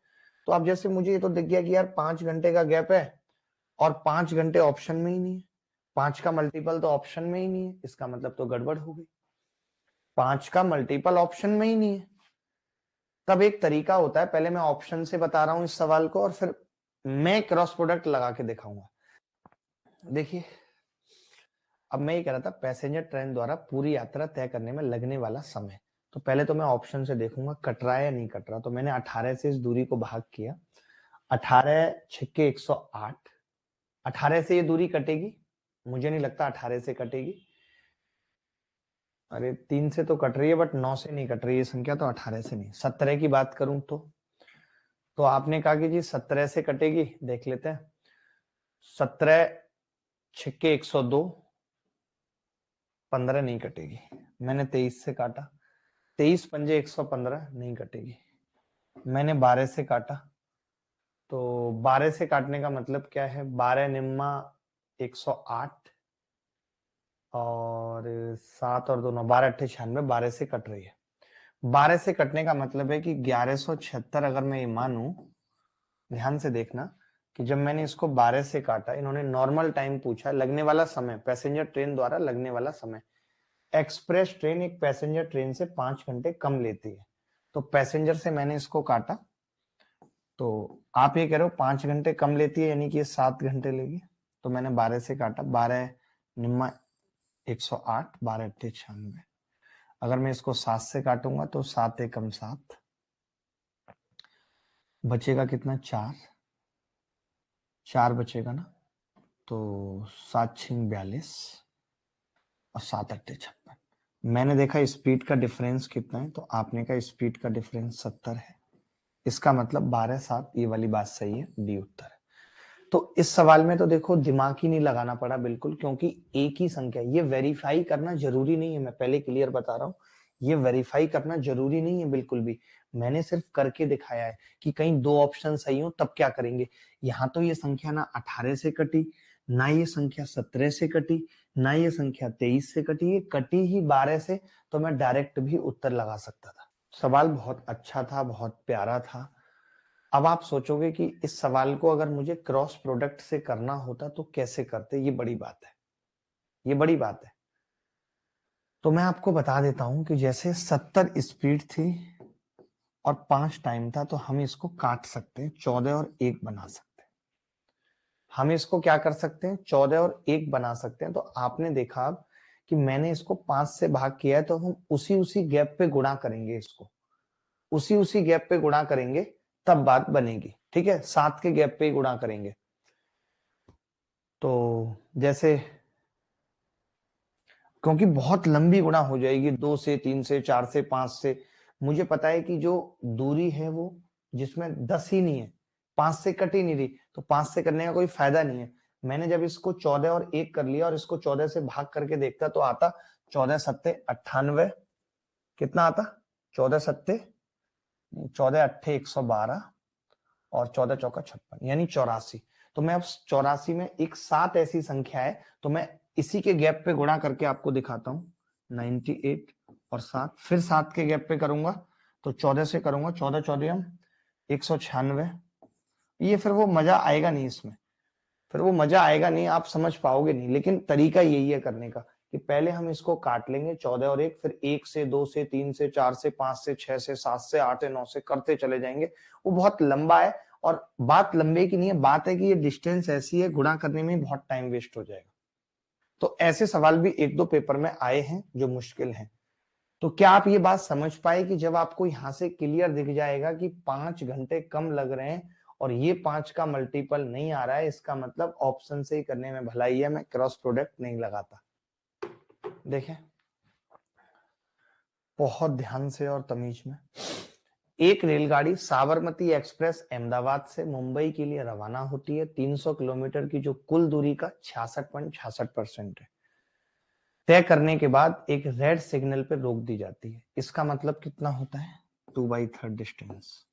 तो अब जैसे मुझे ये तो दिख गया कि यार 5 घंटे का गैप है और 5 घंटे ऑप्शन में ही नहीं है, 5 का मल्टीपल तो ऑप्शन में ही नहीं है, इसका मतलब तो गड़बड़ हो गई। 5 का मल्टीपल ऑप्शन में ही नहीं है। तब एक तरीका होता है, पहले मैं ऑप्शन से बता रहा हूं इस सवाल को और फिर मैं क्रॉस प्रोडक्ट लगा के दिखाऊंगा। देखिए, अब मैं ये कह रहा था पैसेंजर ट्रेन द्वारा पूरी यात्रा तय करने में लगने वाला समय। तो पहले तो मैं ऑप्शन से देखूंगा कट रहा है या नहीं कट रहा। तो मैंने 18 से इस दूरी को भाग किया, 18 छक्के 108, 18 से ये दूरी कटेगी? मुझे नहीं लगता 18 से कटेगी। अरे 3 से तो कट रही है बट 9 से नहीं कट रही है संख्या, तो 18 से नहीं। 17 की बात करूं तो आपने कहा कि जी 17 से कटेगी, देख लेते हैं। 17 छिक्के 102, 15 नहीं कटेगी। मैंने 23 से काटा, 23 पंजे 115 नहीं कटेगी। मैंने 12 से काटा, तो 12 से काटने का मतलब क्या है, 12 निम्मा 108 और 7 और 2 9, 12 अट्ठे 96, 12 से कट रही है। 12 से कटने का मतलब है कि 1176 अगर मैं ये मानूं, ध्यान से देखना कि जब मैंने इसको 12 से काटा, इन्होंने नॉर्मल टाइम पूछा, लगने वाला समय, पैसेंजर ट्रेन द्वारा लगने वाला समय। एक्सप्रेस ट्रेन एक पैसेंजर ट्रेन से 5 घंटे कम लेती है, तो पैसेंजर से मैंने इसको काटा, तो आप ये कह रहे हो 5 घंटे कम लेती है, यानी कि ये 7 घंटे लेगी। तो मैंने 12 से काटा, 12 निम्मा 108, 12 अट्ठे 96। अगर मैं इसको 7 से काटूंगा तो 7 एकम 7, बचेगा कितना, 4 बचेगा ना, तो 7 छिंग 42 और 7 अट्ठे 56। मैंने देखा स्पीड का डिफरेंस कितना है, तो आपने कहा स्पीड का डिफरेंस 70 है। इसका मतलब 12 7, ये वाली बात सही है, डी उत्तर है। तो इस सवाल में तो देखो दिमाग ही नहीं लगाना पड़ा बिल्कुल, क्योंकि एक ही संख्या, ये वेरीफाई करना जरूरी नहीं है, मैं पहले क्लियर बता रहा हूं, ये वेरीफाई करना जरूरी नहीं है बिल्कुल भी। मैंने सिर्फ करके दिखाया है कि कहीं 2 ऑप्शन सही हो तब क्या करेंगे। यहां तो ये संख्या ना 18 से कटी, ना ये संख्या 17 से कटी, ना ये संख्या 23 से कटी, ये कटी ही 12 से, तो मैं डायरेक्ट भी उत्तर लगा सकता था। सवाल बहुत अच्छा था, बहुत प्यारा था। अब आप सोचोगे कि इस सवाल को अगर मुझे क्रॉस प्रोडक्ट से करना होता तो कैसे करते, ये बड़ी बात है, ये बड़ी बात है। तो मैं आपको बता देता हूं कि जैसे 70 स्पीड थी और 5 टाइम था, तो हम इसको काट सकते हैं, 14 और 1 बना सकते हैं। हम इसको क्या कर सकते हैं, 14 और 1 बना सकते हैं। तो आपने देखा अब कि मैंने इसको 5 से भाग किया है, तो हम उसी उसी गैप पे गुणा करेंगे, इसको उसी उसी गैप पे गुणा करेंगे, तब बात बनेगी। ठीक है, 7 के गैप पे ही गुणा करेंगे। तो जैसे, क्योंकि बहुत लंबी गुणा हो जाएगी, 2 से 3 से 4 से 5 से। मुझे पता है कि जो दूरी है वो जिसमें 10 ही नहीं है, 5 से कट ही नहीं रही, तो 5 से करने का कोई फायदा नहीं है। मैंने जब इसको 14 और 1 कर लिया और इसको 14 से भाग करके देखता, तो आता 14 सत्ते 98, कितना आता, 14 सत्ते 14 अट्ठे 112 और 14 चौका 56, यानी 84। तो मैं अब 84 में एक 7 ऐसी संख्या है, तो मैं इसी के गैप पे गुणा करके आपको दिखाता हूं। 98 और 7, फिर 7 के गैप पे करूंगा, तो 14 से करूंगा, 14 14 196। ये फिर वो मजा आएगा नहीं इसमें, फिर वो मजा आएगा नहीं, आप समझ पाओगे नहीं। लेकिन तरीका यही है करने का कि पहले हम इसको काट लेंगे, 14 और 1, फिर 1 से 2 से 3 से 4 से 5 से 6 से 7 से 8 से 9 से करते चले जाएंगे। वो बहुत लंबा है, और बात लंबे की नहीं है, बात है कि ये डिस्टेंस ऐसी है, गुणा करने में बहुत टाइम वेस्ट हो जाएगा। तो ऐसे सवाल भी 1 2 पेपर में आए हैं जो मुश्किल हैं। तो क्या आप ये बात समझ पाए कि जब आपको यहां से क्लियर दिख जाएगा कि 5 घंटे कम लग रहे हैं और ये 5 का मल्टीपल नहीं आ रहा है, इसका मतलब ऑप्शन से ही करने में भलाई है, मैं क्रॉस प्रोडक्ट नहीं लगाता। देखें बहुत ध्यान से और तमीज में, एक रेलगाड़ी साबरमती एक्सप्रेस अहमदाबाद से मुंबई के लिए रवाना होती है, 300 किलोमीटर की जो कुल दूरी का 66.66% है। तय करने के बाद एक रेड सिग्नल पर रोक दी जाती है। इसका मतलब कितना होता है, 2/3 डिस्टेंस।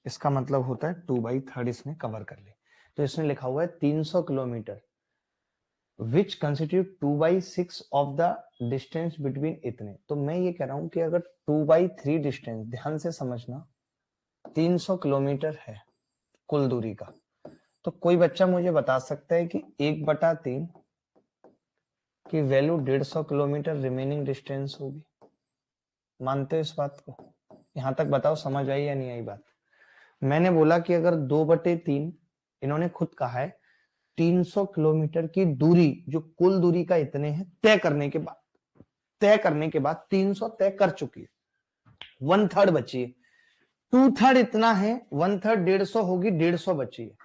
इसका मतलब होता है 2/3 इसने कवर कर ली। तो इसने लिखा हुआ है 300 kilometre, which constitute 2/6 of the distance between इतने। तो मैं ये कह रहा हूं कि अगर 2/3 डिस्टेंस, ध्यान से समझना, 300 किलोमीटर है कुल दूरी का, तो कोई बच्चा मुझे बता सकता है कि 1/3 की वैल्यू 150 किलोमीटर रिमेनिंग डिस्टेंस होगी। मानते हो इस बात को? यहां तक बताओ समझ आई या नहीं आई बात। मैंने बोला कि अगर 2/3, इन्होंने खुद कहा है 300 किलोमीटर की दूरी, जो कुल दूरी का इतने हैं, तय करने के बाद 300 तय कर चुकी है, 1/3 बची है, 2/3 इतना है, 1/3 150 होगी, 150 बची है।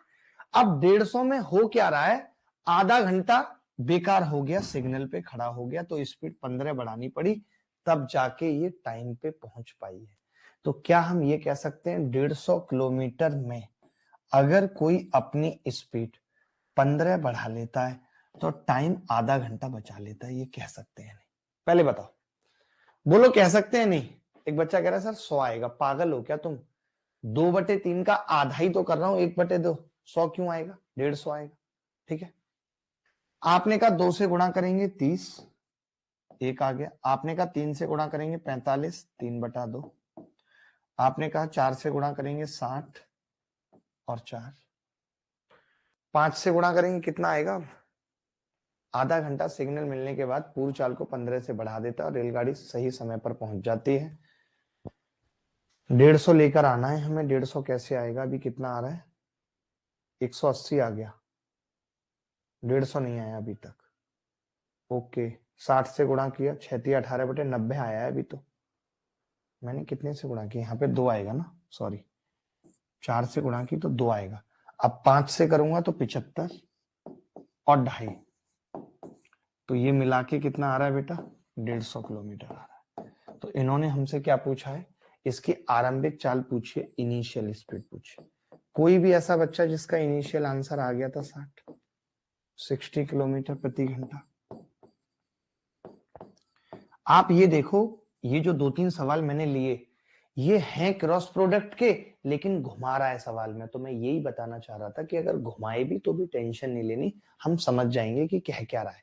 अब 150 में हो क्या रहा है, आधा घंटा बेकार हो गया, सिग्नल पे खड़ा हो गया, तो स्पीड 15 बढ़ानी पड़ी, तब जाके ये टाइम पे पहुंच पाई है। तो क्या हम ये कह सकते हैं 150 किलोमीटर में अगर कोई अपनी स्पीड 15 बढ़ा लेता है तो टाइम आधा घंटा बचा लेता है, ये कह सकते हैं नहीं? पहले बताओ, बोलो कह सकते हैं नहीं? एक बच्चा कह रहा है सर 100 आएगा, पागल हो क्या तुम? 2/3 का आधा ही तो कर रहा हूं, 1/2 100 क्यों आएगा, 150 आएगा। ठीक है, आपने कहा 2 से गुणा करेंगे 30, एक आ गया। आपने कहा 3 से गुणा करेंगे 45, 3/2। आपने कहा 4 से गुणा करेंगे 60 और 4, 5 से गुणा करेंगे कितना आएगा? आधा घंटा सिग्नल मिलने के बाद पूर्व चाल को 15 से बढ़ा देता है और रेलगाड़ी सही समय पर पहुंच जाती है। 150 लेकर आना है हमें, 150 कैसे आएगा? अभी कितना आ रहा है, 180 आ गया, 150 नहीं आया अभी तक। ओके, 60 से गुणा किया, 6×18/90 आया है अभी तो। मैंने कितने से गुणा किया, यहाँ पे 2 आएगा ना, सॉरी, 4 से गुणा की तो 2 आएगा। अब 5 से करूंगा तो 75 और 2.5, तो ये मिला के कितना आ रहा है बेटा, 150 किलोमीटर आ रहा है। तो इन्होंने हमसे क्या पूछा है, इसकी आरंभिक चाल पूछिए, इनिशियल स्पीड पूछिए। कोई भी ऐसा बच्चा जिसका इनिशियल आंसर आ गया था 60 किलोमीटर प्रति घंटा। आप ये देखो, ये जो 2-3 सवाल मैंने लिए, ये हैं क्रॉस प्रोडक्ट के, लेकिन घुमा रहा है सवाल में। तो मैं यही बताना चाह रहा था कि अगर घुमाए भी तो भी टेंशन नहीं लेनी, हम समझ जाएंगे कि कह क्या रहा है।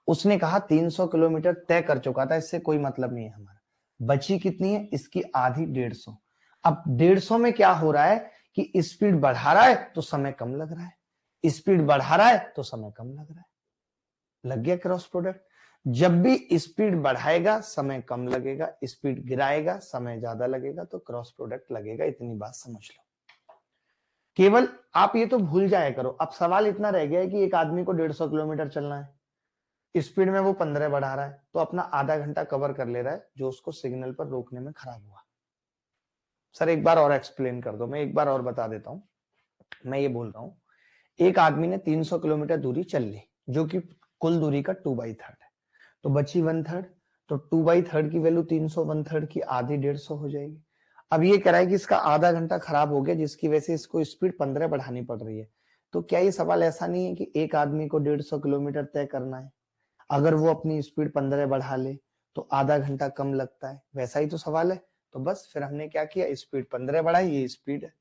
उसने कहा 300 किलोमीटर तय कर चुका था, इससे कोई मतलब नहीं है हमारा। बची कितनी है, इसकी आधी 150। अब 150 में क्या हो रहा है कि स्पीड बढ़ा रहा है तो समय कम लग रहा है, स्पीड बढ़ा रहा है तो समय कम लग रहा है। लग गया क्रॉस प्रोडक्ट? जब भी स्पीड बढ़ाएगा समय कम लगेगा, स्पीड गिराएगा समय ज्यादा लगेगा, तो क्रॉस प्रोडक्ट लगेगा। इतनी बात समझ लो। केवल आप ये तो भूल जाया करो। अब सवाल इतना रह गया है कि एक आदमी को 150 किलोमीटर चलना है, स्पीड में वो 15 बढ़ा रहा है, तो अपना आधा घंटा कवर कर ले रहा है, जो उसको सिग्नल पर रोकने में खराब हुआ। सर एक बार और एक्सप्लेन कर दो, मैं एक बार और बता देता हूं। मैं ये बोल रहा हूं, एक आदमी ने 300 किलोमीटर दूरी चल ली, जो कि कुल दूरी का 2/3 है, तो बची 1/3। तो 2/3 की वैल्यू 300, 1/3 की आधी 150 हो जाएगी। अब ये कह रहा है कि इसका आधा घंटा खराब हो गया, जिसकी वजह से इसको स्पीड 15 बढ़ानी पड़ रही है। तो क्या ये सवाल ऐसा नहीं है कि एक आदमी को 150 किलोमीटर तय करना है, अगर वो अपनी स्पीड 15 बढ़ा ले तो आधा घंटा कम लगता है? वैसा ही तो सवाल है। तो बस फिर हमने क्या किया, स्पीड 15 बढ़ाई, ये स्पीड है,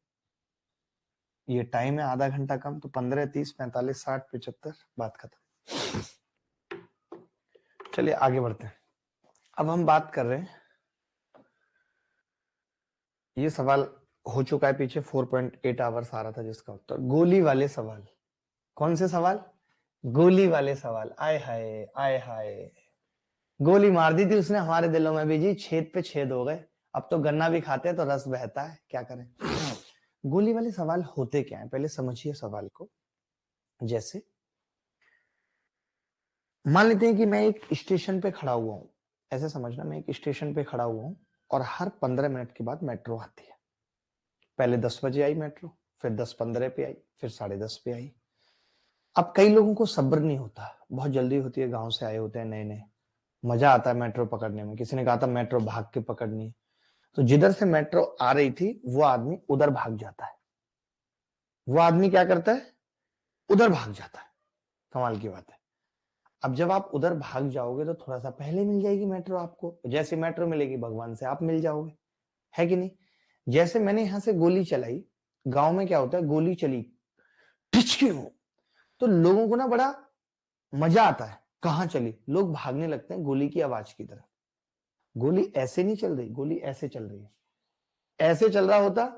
ये टाइम है आधा घंटा कम, तो 15, 30, 45, 60, 75, बात खत्म। चलिए आगे बढ़ते हैं। अब हम बात कर रहे हैं, ये सवाल हो चुका है पीछे, 4.8 आवर्स आ रहा था जिसका उत्तर गोली वाले सवाल। कौन से सवाल? गोली वाले सवाल। आय हाय आय हाय, गोली मार दी थी उसने हमारे दिलों में भी जी, छेद पे छेद हो गए। अब तो गन्ना भी खाते हैं तो रस बहता है, क्या करें। गोली वाले सवाल होते क्या है, पहले समझिए सवाल को। जैसे मान लेते हैं कि मैं एक स्टेशन पे खड़ा हुआ हूं, ऐसे समझना, मैं एक स्टेशन पे खड़ा हुआ हूं और हर 15 मिनट के बाद मेट्रो आती है। पहले 10 बजे आई मेट्रो, फिर 10:15 पे आई, फिर 10:30 पे आई। अब कई लोगों को सब्र नहीं होता, बहुत जल्दी होती है, गांव से आए होते हैं नए नए, मजा आता है मेट्रो पकड़ने में। किसी ने कहा था मेट्रो भाग के पकड़नी है, तो जिधर से मेट्रो आ रही थी वो आदमी उधर भाग जाता है। वो आदमी क्या करता है, उधर भाग जाता है। कमाल की बात है। अब जब आप उधर भाग जाओगे तो थोड़ा सा पहले मिल जाएगी मेट्रो आपको, जैसे मेट्रो मिलेगी भगवान से आप मिल जाओगे, है कि नहीं? जैसे मैंने यहां से गोली चलाई, गांव में क्या होता है, गोली चली टिचकी हो, तो लोगों को ना बड़ा मजा आता है, कहां चली, लोग भागने लगते हैं गोली की आवाज की तरफ। गोली ऐसे नहीं चल रही, गोली ऐसे चल रही है। ऐसे चल रहा होता,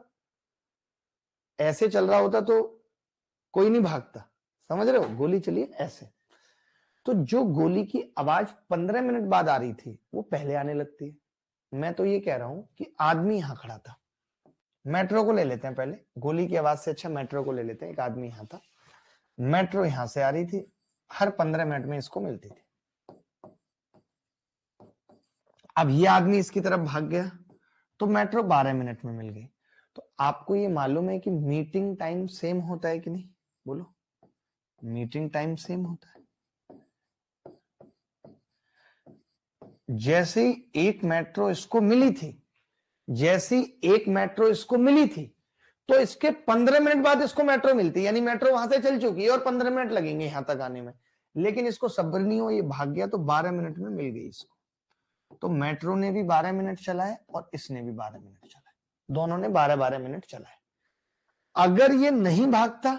ऐसे चल रहा होता तो कोई नहीं भागता, समझ रहे हो? गोली चली है ऐसे, तो जो गोली की आवाज 15 मिनट बाद आ रही थी वो पहले आने लगती है। मैं तो ये कह रहा हूं कि आदमी यहां खड़ा था, मेट्रो को ले लेते हैं पहले, गोली की आवाज से अच्छा मेट्रो को ले लेते हैं। एक आदमी यहां था, मेट्रो यहां से आ रही थी, हर 15 मिनट में इसको मिलती थी। अब ये आदमी इसकी तरफ भाग गया तो मेट्रो 12 मिनट में मिल गई। तो आपको ये मालूम है कि मीटिंग टाइम सेम होता है कि नहीं? बोलो, मीटिंग टाइम सेम होता है। जैसे एक मेट्रो इसको मिली थी, जैसी एक मेट्रो इसको मिली थी, तो इसके 15 मिनट बाद इसको मेट्रो मिलती, यानी मेट्रो वहां से चल चुकी है और 15 मिनट लगेंगे यहां तक आने में। लेकिन इसको सब्र नहीं हो, ये भाग गया तो 12 मिनट में मिल गई इसको। तो मेट्रो ने भी 12 मिनट चलाए और इसने भी 12 मिनट चलाए, दोनों ने 12-12 मिनट चलाए। अगर ये नहीं भागता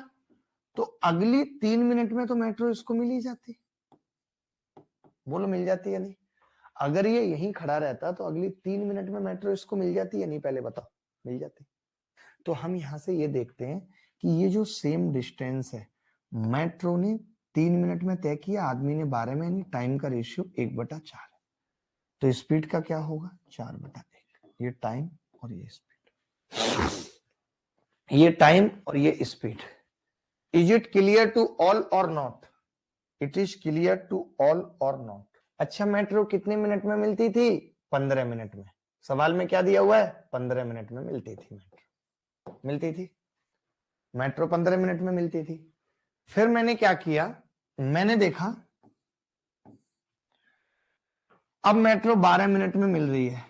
तो अगली 3 मिनट में तो मेट्रो इसको मिल ही जाती। बोलो मिल जाती या नहीं? अगर ये यहीं खड़ा रहता तो अगली 3 मिनट में मेट्रो इसको मिल जाती या नहीं? पहले बताओ, मिल जाती। तो हम यहां से ये देखते हैं कि ये जो सेम डिस्टेंस है, मेट्रो ने 3 मिनट में तय किया, आदमी ने 12 में, यानी टाइम का रेशियो 1/4 है। तो स्पीड का क्या होगा? 4/1। ये टाइम और ये स्पीड, ये टाइम और ये speed. Is it clear to all or not? It is clear to all or not? अच्छा, मेट्रो कितने मिनट में मिलती थी? 15 मिनट में। सवाल में क्या दिया हुआ है? 15 मिनट में मिलती थी मेट्रो, मिलती थी मेट्रो 15 मिनट में मिलती थी। फिर मैंने क्या किया, मैंने देखा अब मेट्रो 12 मिनट में मिल रही है,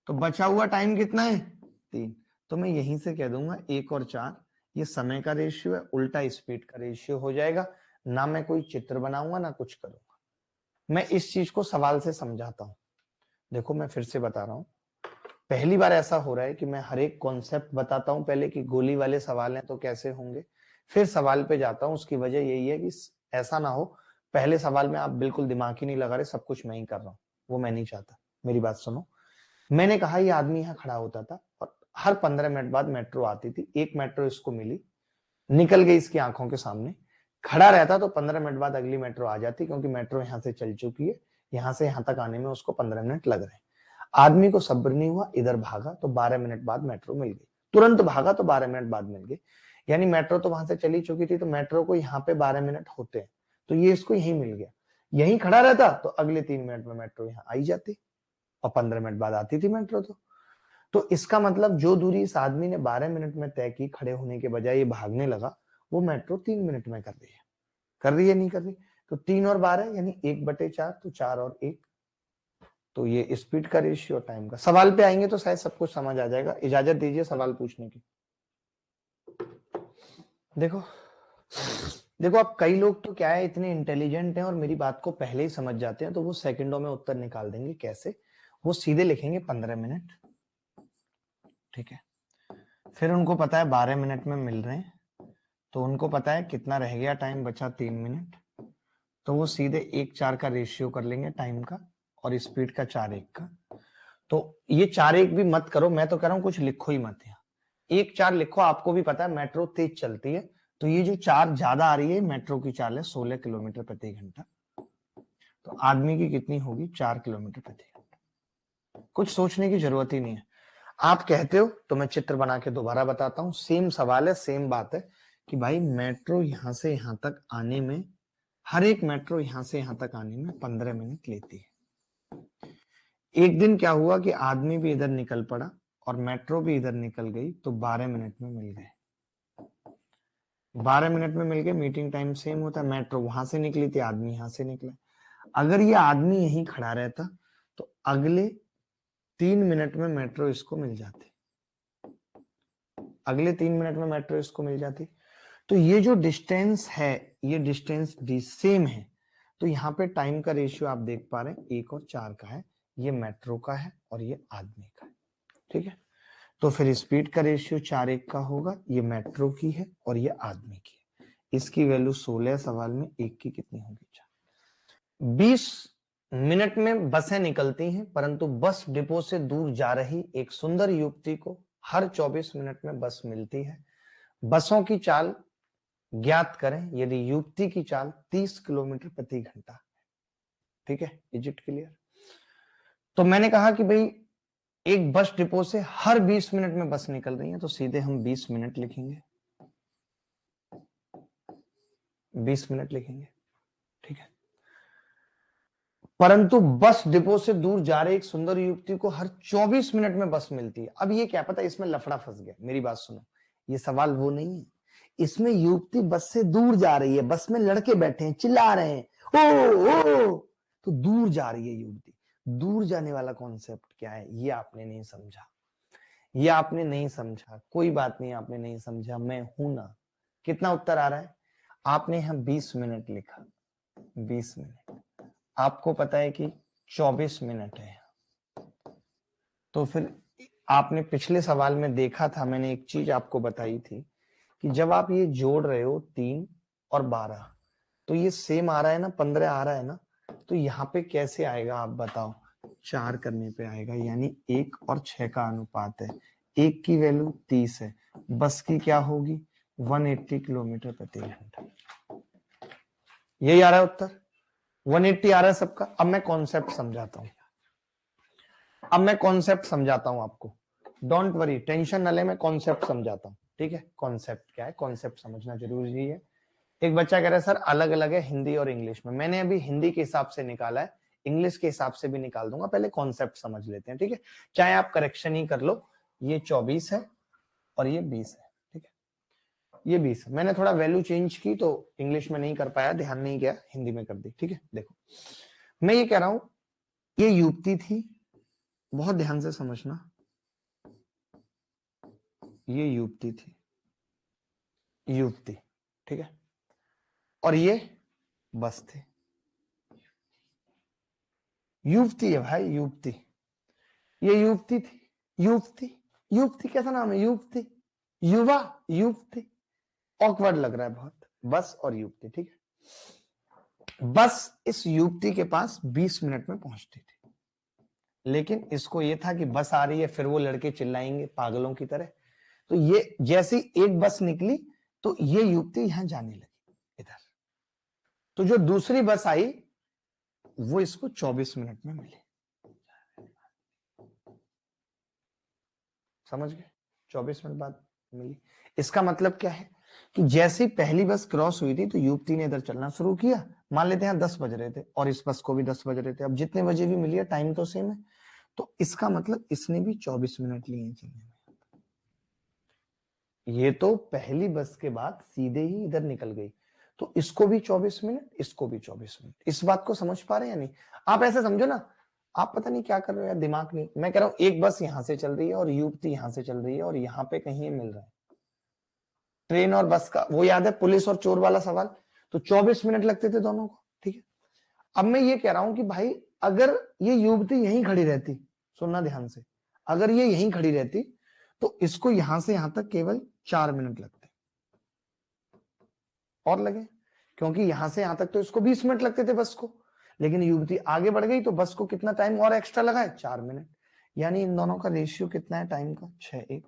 तो बचा हुआ टाइम कितना है? 3। तो मैं यहीं से कह दूंगा 1 और 4, ये समय का रेशियो है, उल्टा स्पीड का रेशियो हो जाएगा। ना मैं कोई चित्र बनाऊंगा ना कुछ करूंगा, मैं इस चीज को सवाल से समझाता हूं। देखो मैं फिर से बता रहा हूं, पहली बार ऐसा हो रहा है कि मैं हर एक कॉन्सेप्ट बताता हूं पहले कि गोली वाले सवाल हैं तो कैसे होंगे, फिर सवाल पे जाता हूं। उसकी वजह यही है कि ऐसा ना हो पहले सवाल में आप बिल्कुल दिमाग ही नहीं लगा रहे, सब कुछ मैं ही कर रहा हूं, वो मैं नहीं चाहता। मेरी बात सुनो, मैंने कहा ये आदमी यहाँ खड़ा होता था और हर 15 मिनट बाद मेट्रो आती थी। एक मेट्रो इसको मिली, निकल गई इसकी आंखों के सामने, खड़ा रहता तो 15 मिनट बाद अगली मेट्रो आ जाती, क्योंकि मेट्रो यहां से चल चुकी है, यहां से यहां तक आने में उसको 15 मिनट लग रहे हैं। आदमी को सब्र नहीं हुआ, इधर भागा तो 12 मिनट बाद मेट्रो मिल गई, तुरंत भागा तो 12 मिनट बाद मिल गई, यानी मेट्रो तो वहां से चली चुकी थी, तो मेट्रो को यहाँ पे 12 मिनट होते हैं, तो ये इसको यहीं मिल गया। यहीं खड़ा रहता तो अगले 3 मिनट में मेट्रो यहाँ आई जाती और 15 मिनट बाद आती थी मेट्रो। तो इसका मतलब जो दूरी इस आदमी ने 12 मिनट में तय की, खड़े होने के बजाय ये भागने लगा, वो मेट्रो 3 मिनट में कर रही है। कर रही है नहीं कर रही? तो 3 और 12 यानी 1/4, तो 4 और 1। तो ये स्पीड का रेशियो, टाइम का। सवाल पे आएंगे तो शायद सब कुछ समझ आ जाएगा। इजाजत दीजिए सवाल पूछने की। देखो देखो, अब कई लोग तो क्या है, इतने इंटेलिजेंट हैं और मेरी बात को पहले ही समझ जाते हैं, तो वो सेकंडों में उत्तर निकाल देंगे। कैसे? वो सीधे लिखेंगे 15 मिनट, ठीक है, फिर उनको पता है 12 मिनट में मिल रहे हैं, तो उनको पता है कितना रह गया टाइम, बचा 3 मिनट, तो वो सीधे 1/4 का रेशियो कर लेंगे टाइम का और स्पीड का 4/1 का। तो ये 4/1 भी मत करो, मैं तो कह रहा हूं कुछ लिखो ही मत यहाँ, 1/4 लिखो। आपको भी पता है मेट्रो तेज चलती है, तो ये जो 4 ज्यादा आ रही है, मेट्रो की चाल है 16 किलोमीटर प्रति घंटा, तो आदमी की कितनी होगी? 4 किलोमीटर प्रति घंटा। कुछ सोचने की जरूरत ही नहीं है। आप कहते हो तो मैं चित्र बना के दोबारा बताता हूँ। सेम सवाल है, सेम बात है कि भाई मेट्रो यहां से यहां तक आने में, हर एक मेट्रो यहां से यहां तक आने में 15 मिनट लेती है। एक दिन क्या हुआ कि आदमी भी इधर निकल पड़ा और मेट्रो भी इधर निकल गई, तो 12 मिनट में मिल गए। 12 मिनट में मिल गए, मीटिंग टाइम सेम होता है। मेट्रो वहां से निकली थी, आदमी यहां से निकला। अगर ये आदमी यहीं खड़ा रहता तो अगले 3 मिनट में मेट्रो इसको मिल जाती, अगले 3 मिनट में मेट्रो इसको मिल जाती। तो ये जो डिस्टेंस है, ये डिस्टेंस सेम है, तो यहाँ पे टाइम का रेशियो आप देख पा रहे हैं 1 और 4 का है, ये मेट्रो का है और ये आदमी का है, ठीक है। तो फिर स्पीड का रेशियो 4/1 का होगा, ये मेट्रो की है और ये आदमी की है। इसकी वैल्यू 16, सवाल में 1 की कितनी होगी? 20 मिनट में बसें निकलती हैं, परंतु बस डिपो से दूर जा रही एक सुंदर युवती को हर 24 मिनट में बस मिलती है। बसों की चाल ज्ञात करें यदि युवती की चाल 30 किलोमीटर प्रति घंटा, ठीक है। Is it clear? तो मैंने कहा कि भाई एक बस डिपो से हर 20 मिनट में बस निकल रही है, तो सीधे हम 20 मिनट लिखेंगे, 20 मिनट लिखेंगे, ठीक है। परंतु बस डिपो से दूर जा रही एक सुंदर युवती को हर 24 मिनट में बस मिलती है। अब ये क्या पता, इसमें लफड़ा फंस गया। मेरी बात सुनो, ये सवाल वो नहीं है, इसमें युवती बस से दूर जा रही है, बस में लड़के बैठे हैं, चिल्ला रहे हैं, ओ तो दूर जा रही है युवती। दूर जाने वाला कॉन्सेप्ट क्या है, ये आपने नहीं समझा, ये आपने नहीं समझा। कोई बात नहीं, आपने नहीं समझा, मैं हूं ना। कितना उत्तर आ रहा है? आपने यहां 20 मिनट लिखा, 20 मिनट, आपको पता है कि 24 मिनट है। तो फिर आपने पिछले सवाल में देखा था, मैंने एक चीज आपको बताई थी कि जब आप ये जोड़ रहे हो 3 और 12, तो ये सेम आ रहा है ना, 15 आ रहा है ना, तो यहाँ पे कैसे आएगा आप बताओ? 4 करने पे आएगा, यानी 1 और 6 का अनुपात है। 1 की वैल्यू 30 है, बस की क्या होगी? 180 किलोमीटर प्रति घंटा। यही आ रहा है उत्तर, 180 आ रहा है सबका। अब मैं कॉन्सेप्ट समझाता हूं, अब मैं कॉन्सेप्ट समझाता हूं आपको, डोंट वरी, टेंशन न ले, मैं कॉन्सेप्ट समझाता हूं, ठीक है? कॉन्सेप्ट क्या है, कॉन्सेप्ट समझना जरूरी है। एक बच्चा कह रहा है सर अलग अलग है हिंदी और इंग्लिश में। मैंने अभी हिंदी के हिसाब से निकाला है, इंग्लिश के हिसाब से भी निकाल दूंगा, पहले कॉन्सेप्ट समझ लेते हैं, ठीक है? चाहे आप करेक्शन ही कर लो, ये 24 है और ये 20 है, ठीक है? ये 20 है, मैंने थोड़ा वैल्यू चेंज की तो इंग्लिश में नहीं कर पाया, ध्यान नहीं गया, हिंदी में कर दी, ठीक है? देखो मैं ये कह रहा हूं, ये युक्ति थी, बहुत ध्यान से समझना, ये युक्ति थी, युक्ति, ठीक है? और ये बस थे, युक्ति है भाई, युक्ति, ये युक्ति थी, युक्ति, युक्ति कैसा नाम है? युक्ति, युवा, युक्ति, ऑकवर्ड लग रहा है बहुत, बस और युक्ति, ठीक है? बस इस युक्ति के पास 20 मिनट में पहुंचती थी, लेकिन इसको ये था कि बस आ रही है, फिर वो लड़के चिल्लाएंगे पागलों की तरह, तो ये जैसी एक बस निकली तो ये युक्ति यहां जाने लगी इधर, तो जो दूसरी बस आई वो इसको 24 मिनट में मिली, समझ गए? 24 मिनट बाद मिली। इसका मतलब क्या है कि जैसे पहली बस क्रॉस हुई थी तो युवती ने इधर चलना शुरू किया, मान लेते हैं 10 बज रहे थे और इस बस को भी 10 बज रहे थे, अब जितने बजे भी मिली है टाइम तो सेम है, तो इसका मतलब इसने भी 24 मिनट लिए चलने में। ये तो पहली बस के बाद सीधे ही इधर निकल गई, तो इसको भी 24 मिनट, इसको भी 24 मिनट। इस बात को समझ पा रहे हैं या नहीं? आप ऐसे समझो ना, आप पता नहीं क्या कर रहे हो यार, दिमाग नहीं। मैं कह रहा हूं एक बस यहां से चल रही है और युवती यहां से चल रही है और यहां पे कहीं मिल रहा है। ट्रेन और बस का वो याद है, पुलिस और चोर वाला सवाल, तो 24 मिनट लगते थे दोनों को, ठीक है? अब मैं ये कह रहा हूं कि भाई अगर ये युवती यहीं खड़ी रहती, सुनना ध्यान से, अगर ये यहीं खड़ी रहती तो इसको यहां से यहां तक केवल 4 मिनट लगते और लगे, क्योंकि यहां से यहां तक तो इसको 20 मिनट लगते थे बस को, लेकिन युवती आगे बढ़ गई तो बस को कितना टाइम और एक्स्ट्रा लगा है? 4 मिनट। यानी इन दोनों का रेशियो कितना है टाइम का? 6:1।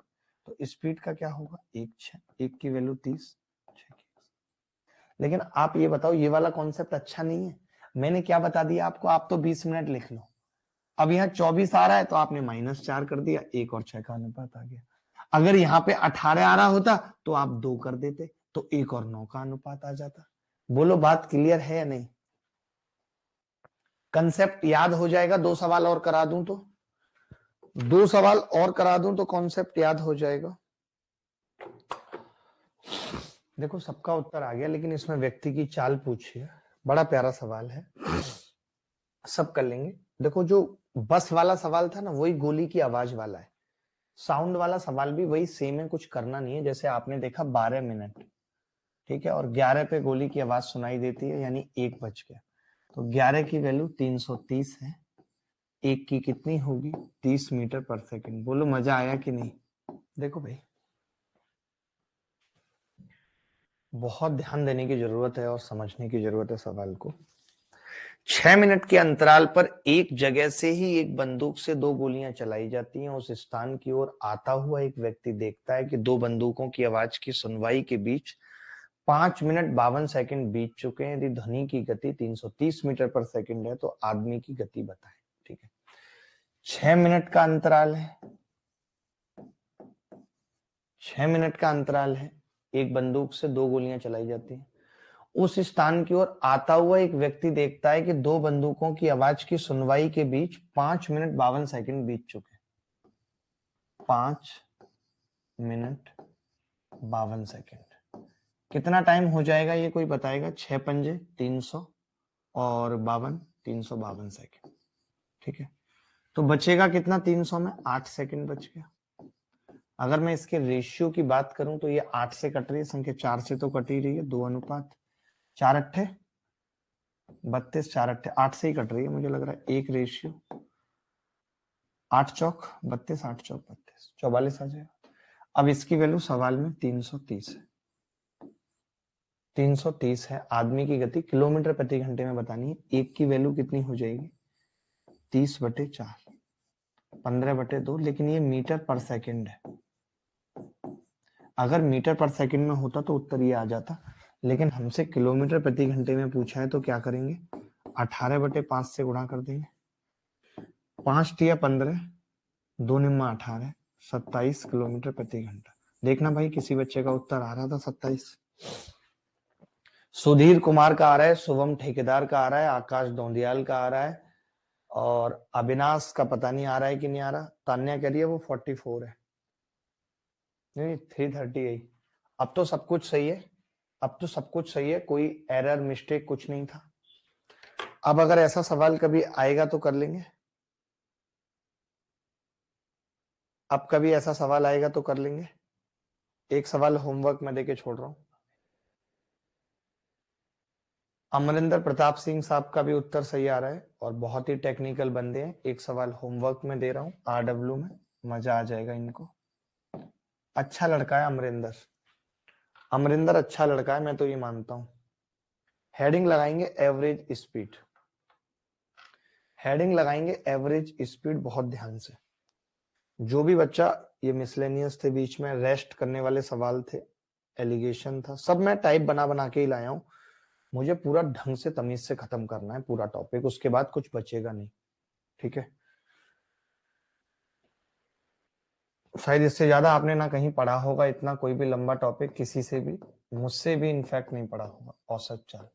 तो स्पीड का क्या होगा? 1:6, 1 की वैल्यू 30, 6 की। लेकिन आप ये बताओ, ये वाला कॉन्सेप्ट अच्छा नहीं है? मैंने क्या बता दिया आपको, आप तो 20 मिनट लिख लो, अब यहाँ 24 आ रहा है तो आपने -4 कर दिया, 1 और 6 का अनुपात आ गया। अगर यहाँ पे 18 आ रहा होता तो आप 2 कर देते, तो 1 और 9 का अनुपात आ जाता। बोलो बात क्लियर है या नहीं? कंसेप्ट याद हो जाएगा, 2 सवाल और करा दूं तो, 2 सवाल और करा दूं तो कॉन्सेप्ट याद हो जाएगा। देखो सबका उत्तर आ गया, लेकिन इसमें व्यक्ति की चाल पूछी है, बड़ा प्यारा सवाल है, सब कर लेंगे। देखो जो बस वाला सवाल था ना, वही गोली की आवाज वाला है, साउंड वाला सवाल भी वही सेम है, कुछ करना नहीं है। जैसे आपने देखा 12 मिनट, ठीक है, और 11 पे गोली की आवाज सुनाई देती है, यानी 1 बज गया, तो 11 की वैल्यू 330 है, 1 की कितनी होगी? 30 मीटर पर सेकंड। बोलो मजा आया कि नहीं? देखो भाई बहुत ध्यान देने की जरूरत है और समझने की जरूरत है सवाल को। 6 मिनट के अंतराल पर एक जगह से ही एक बंदूक से 2 गोलियां चलाई जाती हैं। उस स्थान की ओर आता हुआ एक व्यक्ति देखता है कि 2 बंदूकों की आवाज की सुनवाई के बीच 5 मिनट 52 सेकंड बीत चुके हैं। यदि ध्वनि की गति 330 मीटर पर सेकंड है तो आदमी की गति बताएं, ठीक है? 6 मिनट का अंतराल है, 6 मिनट का अंतराल है, एक बंदूक से 2 गोलियां चलाई जाती हैं। उस स्थान की ओर आता हुआ एक व्यक्ति देखता है कि 2 बंदूकों की आवाज की सुनवाई के बीच 5 मिनट 52 सेकंड बीत चुके। 5 मिनट 52 सेकंड, कितना टाइम हो जाएगा ये कोई बताएगा? 6 पंजे 300 और 52 352 सेकेंड। ठीक है, तो बचेगा कितना 300 में? 8 सेकेंड बच गया। अगर मैं इसके रेशियो की बात करूं तो ये 8 से कट रही है, संख्या 4 से तो कट ही रही है, 2 अनुपात 4 अट्ठे 32, 4 अट्ठे 8 से ही कट रही है मुझे लग रहा है, एक रेशियो 8 चौक 32, 8 चौक 32, 44 आ जाएगा। अब इसकी वैल्यू सवाल में 330 है, 330 है। आदमी की गति किलोमीटर प्रति घंटे में बतानी है, एक की वैल्यू कितनी हो जाएगी? 30/4, 15/2, लेकिन ये मीटर पर सेकंड है। अगर मीटर पर सेकंड में होता तो उत्तर ये आ जाता, लेकिन हमसे किलोमीटर प्रति घंटे में पूछा है, तो क्या करेंगे? 18/5 से गुणा कर देंगे। 5 तिया 15, 2 निम्मा 18, 27 किलोमीटर प्रति घंटा। देखना भाई किसी बच्चे का उत्तर आ रहा था 27। सुधीर कुमार का आ रहा है, शुभम ठेकेदार का आ रहा है, आकाश दौंदियाल का आ रहा है, और अविनाश का पता नहीं आ रहा है कि नहीं आ रहा। तान्या कह रही है वो 44 है, नहीं 338। अब तो सब कुछ सही है, अब तो सब कुछ सही है, कोई एरर मिस्टेक कुछ नहीं था। अब अगर ऐसा सवाल कभी आएगा तो कर लेंगे, अब कभी ऐसा सवाल आएगा तो कर लेंगे। एक सवाल होमवर्क में देके छोड़ रहा हूं। अमरिंदर प्रताप सिंह साहब का भी उत्तर सही आ रहा है, और बहुत ही टेक्निकल बंदे हैं। एक सवाल होमवर्क में दे रहा हूं, RW में, मजा आ जाएगा इनको। अच्छा लड़का है अमरिंदर, अमरिंदर अच्छा लड़का है, मैं तो ये मानता हूं। हेडिंग लगाएंगे एवरेज स्पीड, हेडिंग लगाएंगे एवरेज स्पीड, बहुत ध्यान से। जो भी बच्चा, ये मिसलेनियस थे बीच में, रेस्ट करने वाले सवाल थे, एलिगेशन था, सब मैं टाइप बना बना के ही लाया हूं। मुझे पूरा ढंग से तमीज से खत्म करना है पूरा टॉपिक, उसके बाद कुछ बचेगा नहीं। ठीक है, शायद इससे ज्यादा आपने ना कहीं पढ़ा होगा, इतना कोई भी लंबा टॉपिक किसी से भी, मुझसे भी इनफैक्ट नहीं पढ़ा होगा। औसत चाल,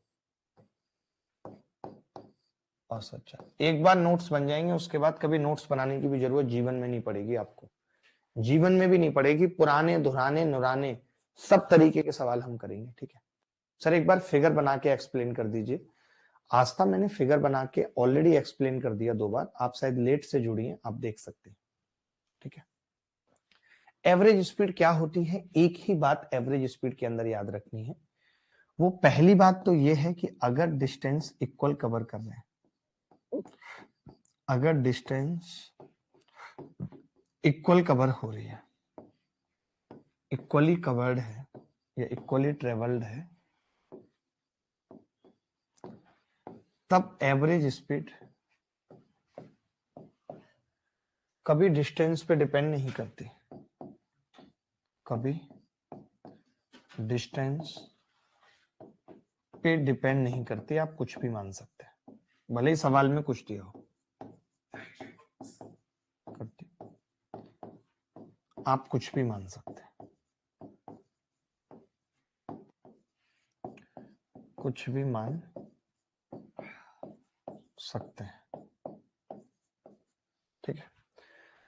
औसत चाल, एक बार नोट्स बन जाएंगे, उसके बाद कभी नोट्स बनाने की भी जरूरत जीवन में नहीं पड़ेगी आपको, जीवन में भी नहीं पड़ेगी। पुराने दुराने नुराने सब तरीके के सवाल हम करेंगे। ठीक है सर, एक बार फिगर बना के एक्सप्लेन कर दीजिए। आज तक मैंने फिगर बना के ऑलरेडी एक्सप्लेन कर दिया 2 बार, आप शायद लेट से जुड़ी हैं, आप देख सकते हैं। ठीक है, एवरेज स्पीड क्या होती है? एक ही बात एवरेज स्पीड के अंदर याद रखनी है। वो पहली बात तो ये है कि अगर डिस्टेंस इक्वल कवर कर रहे हैं, अगर डिस्टेंस इक्वल कवर हो रही है, इक्वली कवर्ड है या इक्वली ट्रेवल्ड है, तब एवरेज स्पीड कभी डिस्टेंस पे डिपेंड नहीं करती, कभी डिस्टेंस पे डिपेंड नहीं करती। आप कुछ भी मान सकते हैं, भले ही सवाल में कुछ दिया हो, करती, आप कुछ भी मान सकते हैं, कुछ भी मान सकते हैं। ठीक है,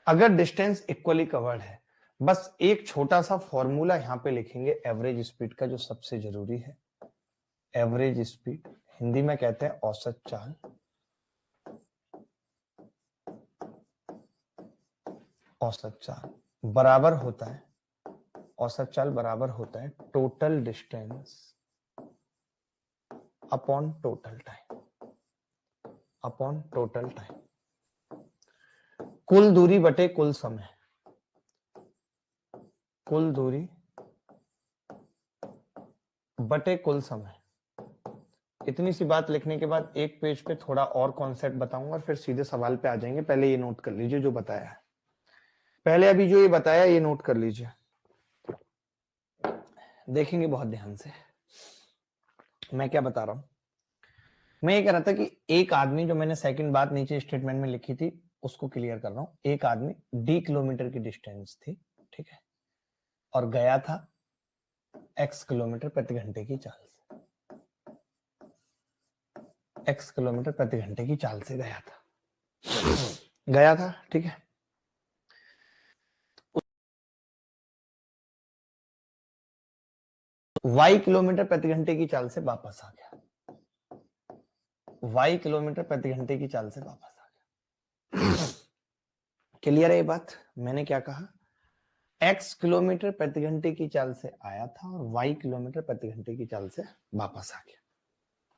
अगर डिस्टेंस इक्वली कवर्ड है, बस एक छोटा सा फॉर्मूला यहां पे लिखेंगे एवरेज स्पीड का, जो सबसे जरूरी है। एवरेज स्पीड हिंदी में कहते हैं औसत चाल, औसत चाल बराबर होता है, औसत चाल बराबर होता है total distance upon total time, upon total time. कुल दूरी बटे कुल समय, कुल दूरी बटे कुल समय। इतनी सी बात लिखने के बाद एक पेज पे थोड़ा और कॉन्सेप्ट बताऊंगा और फिर सीधे सवाल पे आ जाएंगे। पहले ये नोट कर लीजिए जो बताया है, पहले अभी जो ये बताया ये नोट कर लीजिए, देखेंगे बहुत ध्यान से मैं क्या बता रहा हूं। मैं ये कह रहा था कि एक आदमी, जो मैंने सेकंड बात नीचे स्टेटमेंट में लिखी थी उसको क्लियर कर रहा हूं। एक आदमी d किलोमीटर की डिस्टेंस थी, ठीक है, और गया था x किलोमीटर प्रति घंटे की चाल से, x किलोमीटर प्रति घंटे की चाल से गया था, ठीक है। y किलोमीटर प्रति घंटे की चाल से वापस आ गया, y किलोमीटर प्रति घंटे की चाल से वापस आ गया। क्लियर है ये बात? मैंने क्या कहा, x किलोमीटर प्रति घंटे की चाल से आया था और y किलोमीटर प्रति घंटे की चाल से वापस आ गया।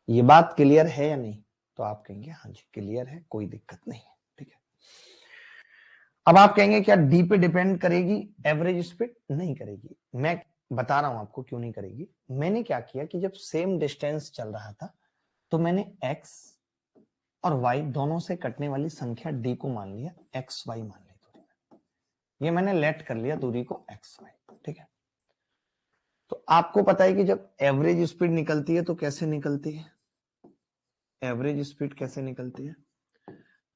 ये बात क्लियर है या नहीं? तो आप कहेंगे हाँ जी क्लियर है, कोई दिक्कत नहीं है, ठीक है। अब आप कहेंगे क्या d पे डिपेंड करेगी एवरेज स्पीड? नहीं करेगी। मैं बता रहा हूं आपको क्यों नहीं करेगी। मैंने क्या किया कि जब सेम डिस्टेंस चल रहा था तो मैंने x और y दोनों से कटने वाली संख्या d को मान लिया, xy मान ली दूरी में, ये मैंने लेट कर लिया दूरी को xy, ठीक है। तो आपको पता है कि जब एवरेज स्पीड निकलती है तो कैसे निकलती है, एवरेज स्पीड कैसे निकलती है?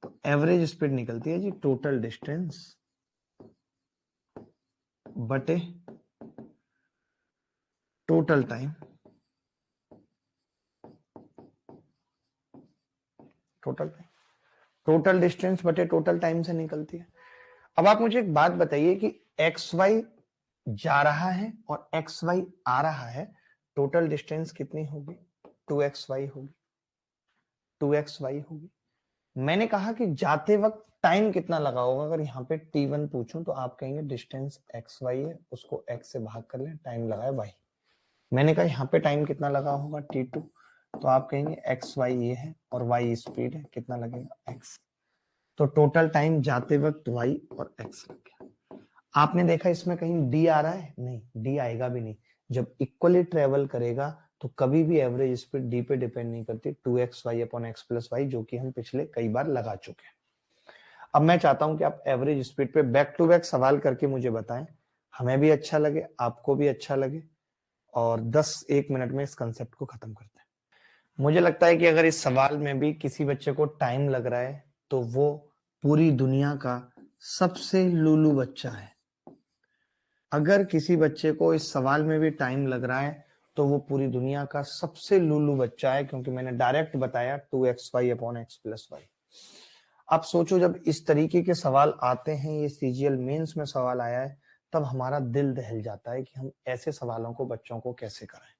तो एवरेज स्पीड निकलती है जी टोटल डिस्टेंस बटे टोटल टाइम, टोटल डिस्टेंस बटे टोटल टाइम से निकलती है। अब आप मुझे एक बात बताइए कि एक्स वाई जा रहा है और एक्स वाई आ रहा है, टोटल डिस्टेंस कितनी होगी? 2xy होगी, 2xy होगी। मैंने कहा कि जाते वक्त टाइम कितना लगा होगा। अगर यहाँ पे t1 पूछूं तो आप कहेंगे डिस्टेंस xy है, उसको x से भाग कर लें, टाइम लगा है y। मैंने कहा यहाँ पे टाइम कितना लगा होगा t2, तो आप कहेंगे xy ये है और y स्पीड है, कितना लगेगा x। तो टोटल टाइम जाते वक्त y और x लग गया। आपने देखा इसमें कहीं d आ रहा है? नहीं, d आएगा भी नहीं। जब इक्वली ट्रेवल करेगा तो कभी भी एवरेज स्पीड d पे डिपेंड नहीं करती, 2xy upon x plus Y, जो कि हम पिछले कई बार लगा चुके हैं। अब मैं चाहता हूं कि आप एवरेज स्पीड पे बैक टू बैक सवाल करके मुझे बताएं, हमें भी अच्छा लगे, आपको भी अच्छा लगे, और 10-1 मिनट में इस कंसेप्ट को खत्म करते हैं। मुझे लगता है कि अगर इस सवाल में भी किसी बच्चे को टाइम लग रहा है तो वो पूरी दुनिया का सबसे लूलू बच्चा है। अगर किसी बच्चे को इस सवाल में भी टाइम लग रहा है तो वो पूरी दुनिया का सबसे लूलू बच्चा है, क्योंकि मैंने डायरेक्ट बताया 2xy upon x plus Y. आप सोचो जब इस तरीके के सवाल आते हैं, ये सीजीएल मेंस में सवाल आया है, तब हमारा दिल दहल जाता है कि हम ऐसे सवालों को बच्चों को कैसे कराएं।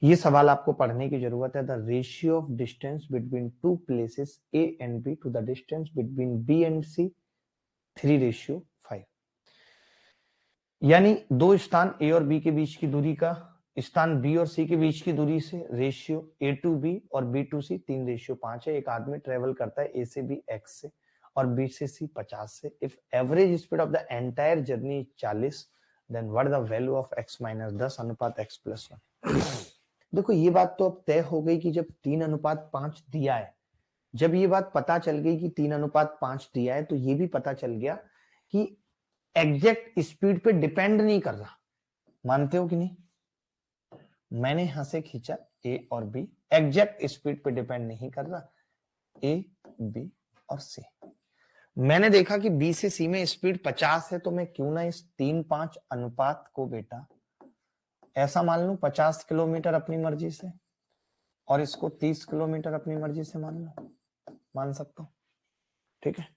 ये सवाल आपको पढ़ने की जरूरत है। The ratio of distance between two places A and B to the distance between B and C 3:5। यानी दो स्थान ए और बी के बीच की दूरी का स्थान बी और सी के बीच की दूरी से रेशियो ए टू बी और बी टू सी 3:5 है। एक आदमी ट्रेवल करता है ए से बी x से और बी से सी 50 से। If average speed of the entire journey 40, then what the value of x minus 10 अनुपात x प्लस 1। देखो ये बात तो अब तय हो गई कि जब 3:5 दिया है, जब ये बात पता चल गई कि 3:5 दिया है, तो ये भी पता चल गया कि एग्जैक्ट स्पीड पे डिपेंड नहीं कर रहा। मानते हो कि नहीं? मैंने यहां से खींचा ए और बी, एग्जैक्ट स्पीड पे डिपेंड नहीं कर रहा, ए बी और सी। मैंने देखा कि बी से सी में स्पीड 50 है, तो मैं क्यों ना इस 3:5 अनुपात को बेटा ऐसा मान लूं 50 किलोमीटर अपनी मर्जी से और इसको 30 किलोमीटर अपनी मर्जी से मान लो, मान सकता हूं, ठीक है।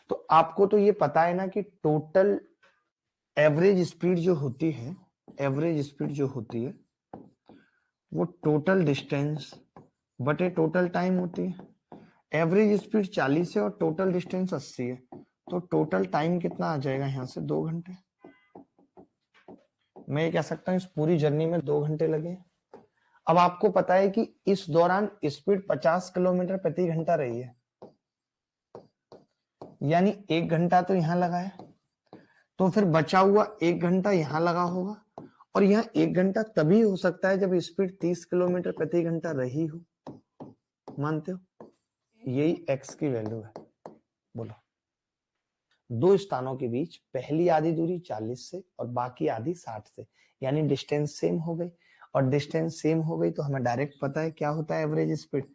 तो आपको तो ये पता है ना कि टोटल एवरेज स्पीड जो होती है, एवरेज स्पीड जो होती है वो टोटल डिस्टेंस बटे टोटल टाइम होती है। एवरेज स्पीड 40 है और टोटल डिस्टेंस 80 है, तो टोटल टाइम कितना आ जाएगा यहां से? 2 घंटे। मैं ये कह सकता हूं इस पूरी जर्नी में 2 घंटे लगे। अब आपको पता है कि इस दौरान स्पीड 50 किलोमीटर प्रति घंटा रही है, यानी 1 घंटा तो यहां लगा है, तो फिर बचा हुआ 1 घंटा यहां लगा होगा। और यहां 1 घंटा तभी हो सकता है जब स्पीड 30 किलोमीटर प्रति घंटा रही हो। मानते हो? यही x की वैल्यू है। बोलो, दो स्थानों के बीच पहली आधी दूरी 40 से और बाकी आधी 60 से, यानी डिस्टेंस सेम हो गई। और डिस्टेंस सेम हो गई तो हमें डायरेक्ट पता है क्या होता है एवरेज स्पीड,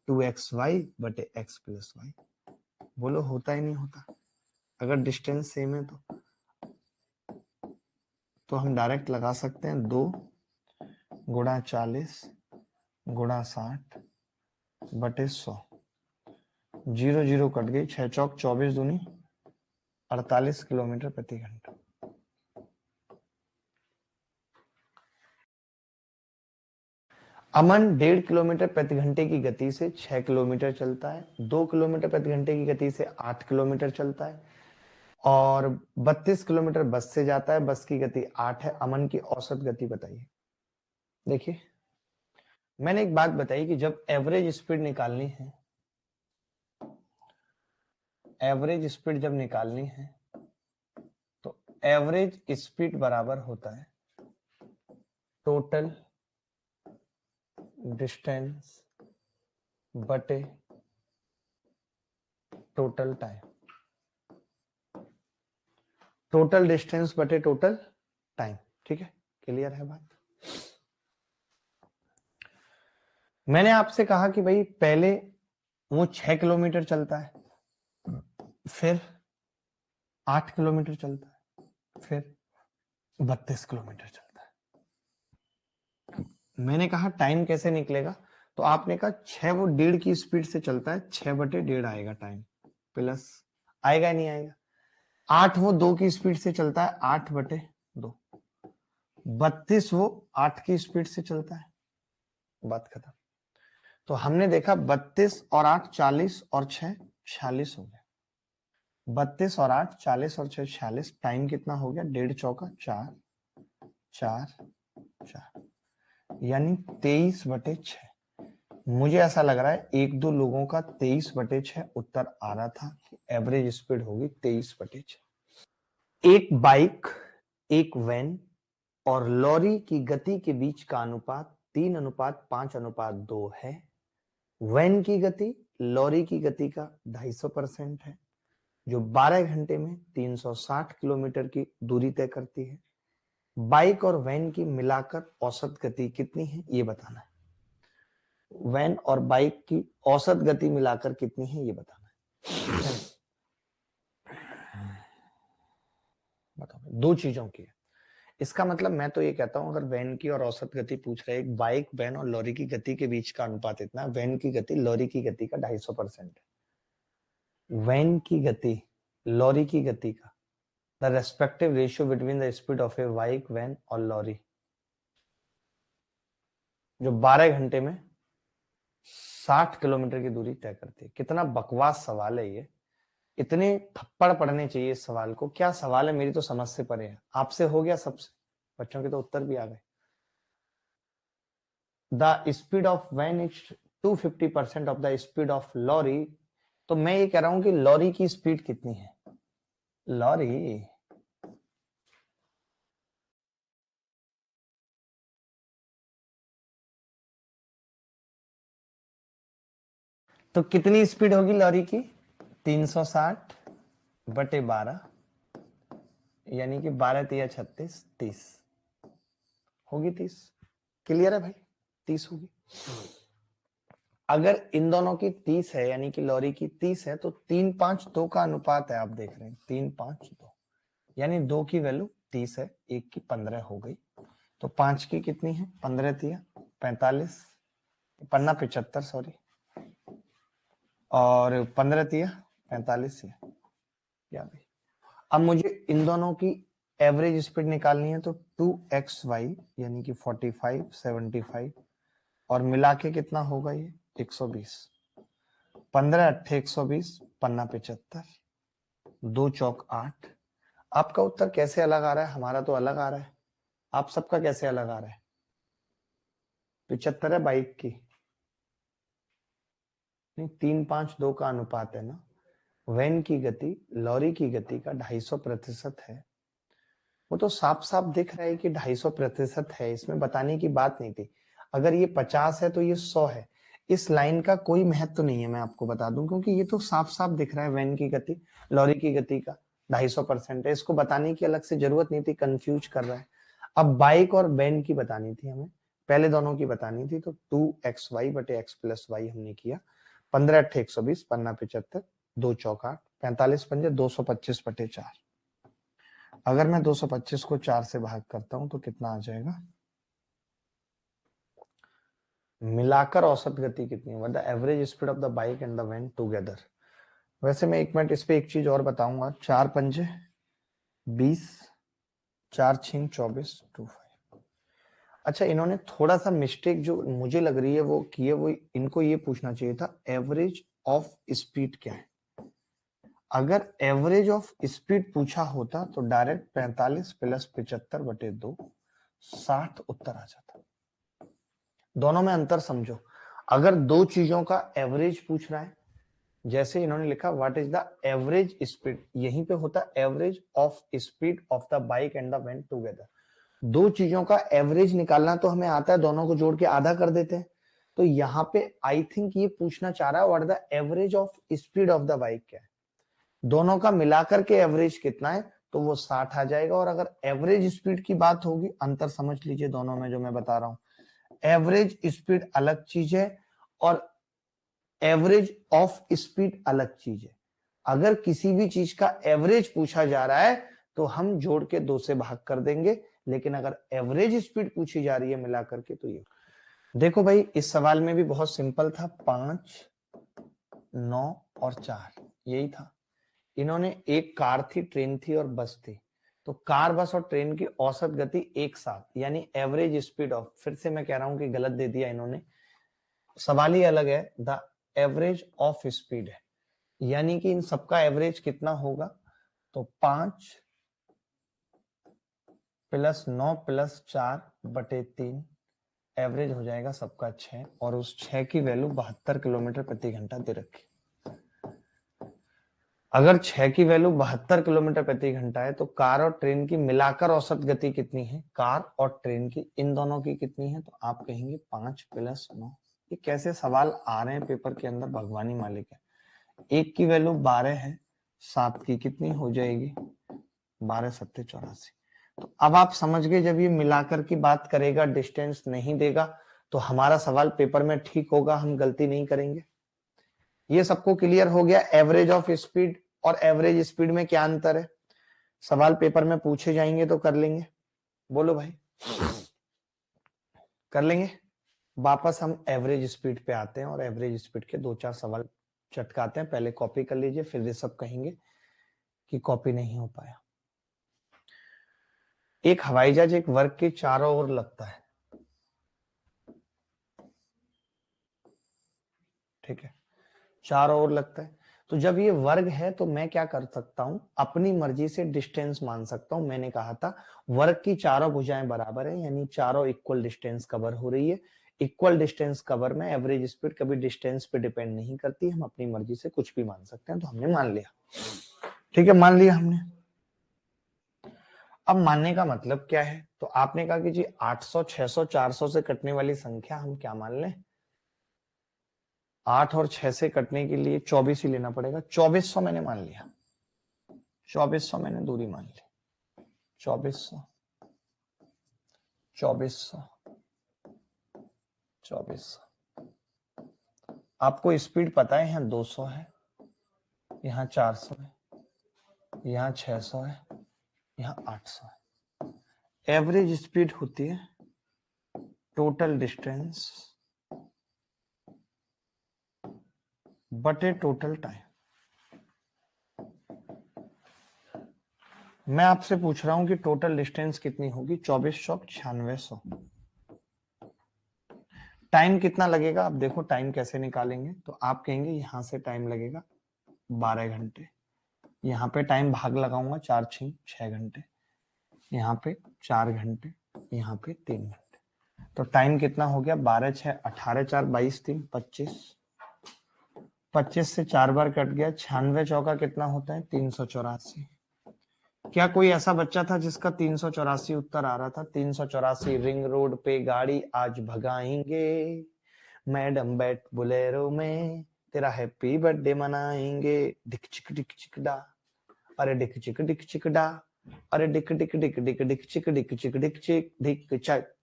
2xy बटे x प्लस वाई। बोलो होता ही नहीं होता? अगर डिस्टेंस सेम है तो हम डायरेक्ट लगा सकते हैं 2 गुणा 40 गुणा 60 बटे 100। 0 0 कट गई, 6 चौक 24 दूनी 48 किलोमीटर प्रति घंटा। अमन 1.5 किलोमीटर प्रति घंटे की गति से 6 किलोमीटर चलता है, 2 किलोमीटर प्रति घंटे की गति से 8 किलोमीटर चलता है और 32 किलोमीटर बस से जाता है, बस की गति 8 है। अमन की औसत गति बताइए। देखिए मैंने एक बात बताई कि जब एवरेज स्पीड निकालनी है, एवरेज स्पीड जब निकालनी है तो एवरेज स्पीड बराबर होता है टोटल डिस्टेंस बटे टोटल टाइम। टोटल डिस्टेंस बटे टोटल टाइम। ठीक है, क्लियर है बात। मैंने आपसे कहा कि भाई पहले वो 6 किलोमीटर चलता है, फिर 8 किलोमीटर चलता है, फिर 32 किलोमीटर चलता है। मैंने कहा टाइम कैसे निकलेगा, तो आपने कहा 6 वो 1.5 की स्पीड से चलता है, 6/1.5 आएगा टाइम, प्लस आएगा नहीं आएगा। 8 वो 2 की स्पीड से चलता है, 8/2। 32 वो 8 की स्पीड से चलता है, बात खत्म। तो हमने देखा 32 और 8 40 और 6 46 हो गया। 32 और 8 40 और 6 46, टाइम कितना हो गया? 1.5 चौका 4 4 4, यानी 23/6। मुझे ऐसा लग रहा है 1-2 लोगों का 23/6 उत्तर आ रहा था कि एवरेज स्पीड होगी 23/6। एक बाइक, एक वैन और लॉरी की गति के बीच का अनुपात 3:5:2 है। वैन की गति लॉरी की गति का 250% है, जो 12 घंटे में 360 किलोमीटर की दूरी तय करती है। बाइक और वैन की मिलाकर औसत गति कितनी है ये बताना है। वैन और बाइक की औसत गति मिलाकर कितनी है ये बताना है। बताओ, दो चीजों की है। इसका मतलब मैं तो ये कहता हूं अगर वैन की और औसत गति पूछ रहे हैं, बाइक वैन और लॉरी की गति के बीच का अनुपात इतना, वैन की गति लॉरी की गति का 250% है। वैन की गति लॉरी की गति का the respective ratio between the speed of a bike van और लॉरी, जो 12 घंटे में 60 किलोमीटर की दूरी तय करती है। कितना बकवास सवाल है ये, इतने थप्पड़ पड़ने चाहिए इस सवाल को। क्या सवाल है, मेरी तो समझ से परे है। आपसे हो गया सबसे, बच्चों के तो उत्तर भी आ गए। The speed of van is 250% of the speed of lorry. तो मैं ये कह रहा हूं कि लॉरी की स्पीड कितनी है? लॉरी तो कितनी स्पीड होगी लॉरी की? 360/12, यानी कि 12 तिया 36, 30 होगी। 30 क्लियर है भाई? 30 होगी। अगर इन दोनों की 30 है, यानी कि लॉरी की 30 है, तो 3:5:2 का अनुपात है। आप देख रहे हैं 3:5:2, यानी 2 की वैल्यू 30 है, 1 की 15 हो गई। तो 5 की कितनी है? 15 तिया 45, पन्ना 75 सॉरी, और 15 तिया 45 है। क्या भाई, अब मुझे इन दोनों की एवरेज स्पीड निकालनी है, तो 2xy यानी कि 45 75 और मिला के कितना होगा ये? 120। 15 8 120, पन्ना 75, 2 चौक 8। आपका उत्तर कैसे अलग आ रहा है? हमारा तो अलग आ रहा है, आप सबका कैसे अलग आ रहा है? 75 है बाइक की, नहीं 3:5:2 का अनुपात है ना। वैन की गति लॉरी की गति का 250% है। वो तो साफ साफ दिख रहा है कि 250% है, इसमें बताने की बात नहीं थी। अगर ये 50 है तो ये 100 है। इस लाइन का कोई महत्व नहीं है, मैं आपको बता दूं, क्योंकि ये तो साफ साफ दिख रहा है वैन की गति लॉरी की गति का 250% है। इसको बताने की अलग से जरूरत नहीं थी, कंफ्यूज कर रहा है। अब बाइक और वैन की बतानी थी हमें, पहले दोनों की बतानी थी, तो 2xy/x+y हमने किया। 15 8 120, पन्ना 75, 2 चौका 45 पंजे 225/4। अगर मैं 225 को 4 से भाग करता हूं तो कितना आ जाएगा? मिलाकर औसत गति कितनी है? The average speed of the bike and the van together. वैसे मैं 1 मिनट इस पे एक चीज और बताऊंगा। 4 पंजे 20, 4 छीन 24, 25। अच्छा, इन्होंने थोड़ा सा मिस्टेक जो मुझे लग रही है वो की है, वो इनको ये पूछना चाहिए था एवरेज ऑफ स्पीड क्या है। अगर एवरेज ऑफ स्पीड पूछा होता तो डायरेक्ट 45 प्लस 75/2 60 उत्तर आ जाता। दोनों में अंतर समझो। अगर दो चीजों का एवरेज पूछ रहा है, जैसे इन्होंने लिखा what is the average speed, यहीं पे होता average of speed of the bike and the van together. दो चीजों का एवरेज निकालना तो हमें आता है, दोनों को जोड़ के आधा कर देते हैं। तो यहाँ पे आई थिंक ये पूछना चाह रहा है what the average of speed of the bike क्या है, दोनों का मिलाकर के एवरेज कितना है, तो वो 60 आ जाएगा। और अगर एवरेज स्पीड की बात होगी, अंतर समझ लीजिए दोनों में जो मैं बता रहा हूं, एवरेज स्पीड अलग चीज है और एवरेज ऑफ स्पीड अलग चीज है। अगर किसी भी चीज का एवरेज पूछा जा रहा है तो हम जोड़ के 2 से भाग कर देंगे, लेकिन अगर एवरेज स्पीड पूछी जा रही है मिला करके तो ये देखो भाई, इस सवाल में भी बहुत सिंपल था, 5, 9 और 4 यही था। इन्होंने एक कार थी, ट्रेन थी और बस थी, तो कार बस और ट्रेन की औसत गति एक साथ यानी एवरेज स्पीड ऑफ, फिर से मैं कह रहा हूं कि गलत दे दिया इन्होंने, सवाल ही अलग है, द एवरेज ऑफ स्पीड है, यानी कि इन सबका एवरेज कितना होगा, तो 5 प्लस 9 प्लस 4/3 एवरेज हो जाएगा सबका 6, और उस 6 की वैल्यू 72 किलोमीटर प्रति घंटा दे रखी। अगर 6 की वैल्यू 72 किलोमीटर प्रति घंटा है तो कार और ट्रेन की मिलाकर औसत गति कितनी है, कार और ट्रेन की इन दोनों की कितनी है, तो आप कहेंगे 5 प्लस 9। ये कैसे सवाल आ रहे हैं पेपर के अंदर, भगवानी मालिक है। एक की वैल्यू 12 है, 7 की कितनी हो जाएगी, 12 7 84। तो अब आप समझ गए, जब ये मिलाकर की बात करेगा, डिस्टेंस नहीं देगा, तो हमारा सवाल पेपर में ठीक होगा, हम गलती नहीं करेंगे। ये सबको क्लियर हो गया एवरेज ऑफ स्पीड और एवरेज स्पीड में क्या अंतर है, सवाल पेपर में पूछे जाएंगे तो कर लेंगे, बोलो भाई कर लेंगे। वापस हम एवरेज स्पीड पे आते हैं और एवरेज स्पीड के 2-4 सवाल चटकाते हैं, पहले कॉपी कर लीजिए, फिर ये सब कहेंगे कि कॉपी नहीं हो पाया। एक हवाई जहाज एक वर्ग के चारों ओर लगता है, ठीक है, चारों ओर लगता है, तो जब ये वर्ग है तो मैं क्या कर सकता हूं, अपनी मर्जी से डिस्टेंस मान सकता हूं। मैंने कहा था वर्ग की चारों भुजाएं बराबर है, यानी चारों इक्वल डिस्टेंस कवर हो रही है। इक्वल डिस्टेंस कवर में एवरेज स्पीड कभी डिस्टेंस पे डिपेंड नहीं करती, हम अपनी मर्जी से कुछ भी मान सकते हैं, तो हमने मान लिया, ठीक है, मान लिया हमने। अब मानने का मतलब क्या है, तो आपने कहा कि जी 800 600 400 से कटने वाली संख्या हम क्या मान लें, 8 और 6 से कटने के लिए 24 ही लेना पड़ेगा, 2400 मैंने मान लिया, 2400 मैंने दूरी मान ली, 2400 2400 2400। आपको स्पीड पता है, यहाँ 200 है, यहाँ 400 है, यहाँ 600 है, यहाँ 800 है। एवरेज स्पीड होती है टोटल डिस्टेंस बटे टोटल टाइम। मैं आपसे पूछ रहा हूं कि टोटल डिस्टेंस कितनी होगी, 2400 9600। टाइम कितना लगेगा, अब देखो टाइम कैसे निकालेंगे, तो आप कहेंगे यहां से टाइम लगेगा 12 घंटे, यहाँ पे टाइम भाग लगाऊंगा 4 6 घंटे, यहाँ पे 4 घंटे, यहाँ पे 3 घंटे, तो टाइम कितना हो गया, 12 6 18 4 22 3 25, 25 से 4 बार कट गया, 96 चौका कितना होता है 384। क्या कोई ऐसा बच्चा था जिसका 384 उत्तर आ रहा था, 384 रिंग रोड पे गाड़ी आज भगाएंगे, मैडम बैठ बुलेरो में तेरा हैप्पी बर्थडे मनाएंगे, डिक चिक डा, अरे डिक चिक डा, अरे Dick Dick Dick Dick Dick चिक डिक चिक डिक चिक डिक चक।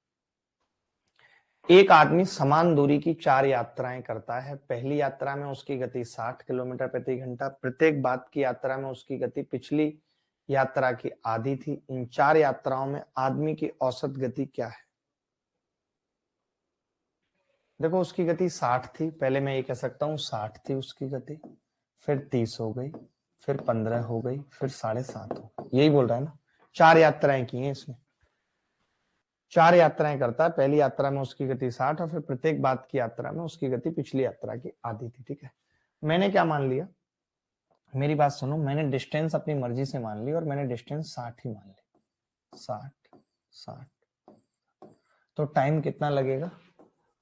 एक आदमी समान दूरी की 4 यात्राएं करता है, पहली यात्रा में उसकी गति 60 किलोमीटर प्रति घंटा, प्रत्येक बाद की यात्रा में उसकी गति पिछली यात्रा की आधी थी। इन 4 यात्राओं में आदमी की औसत गति क्या है, देखो उसकी गति 60 थी, पहले मैं ये कह सकता हूं 60 थी उसकी गति, फिर 30 हो गई, फिर 15 हो गई, फिर 7.5 हो गई, यही बोल रहा है ना, 4 यात्राएं की हैं इसमें। 4 यात्राएं करता है, पहली यात्रा में उसकी गति 60 और फिर प्रत्येक बाद की यात्रा में उसकी गति पिछली यात्रा की आधी थी। ठीक है, मैंने क्या मान लिया, मेरी बात सुनो, मैंने डिस्टेंस अपनी मर्जी से मान ली और मैंने डिस्टेंस 60 ही मान ली, 60। तो टाइम कितना लगेगा,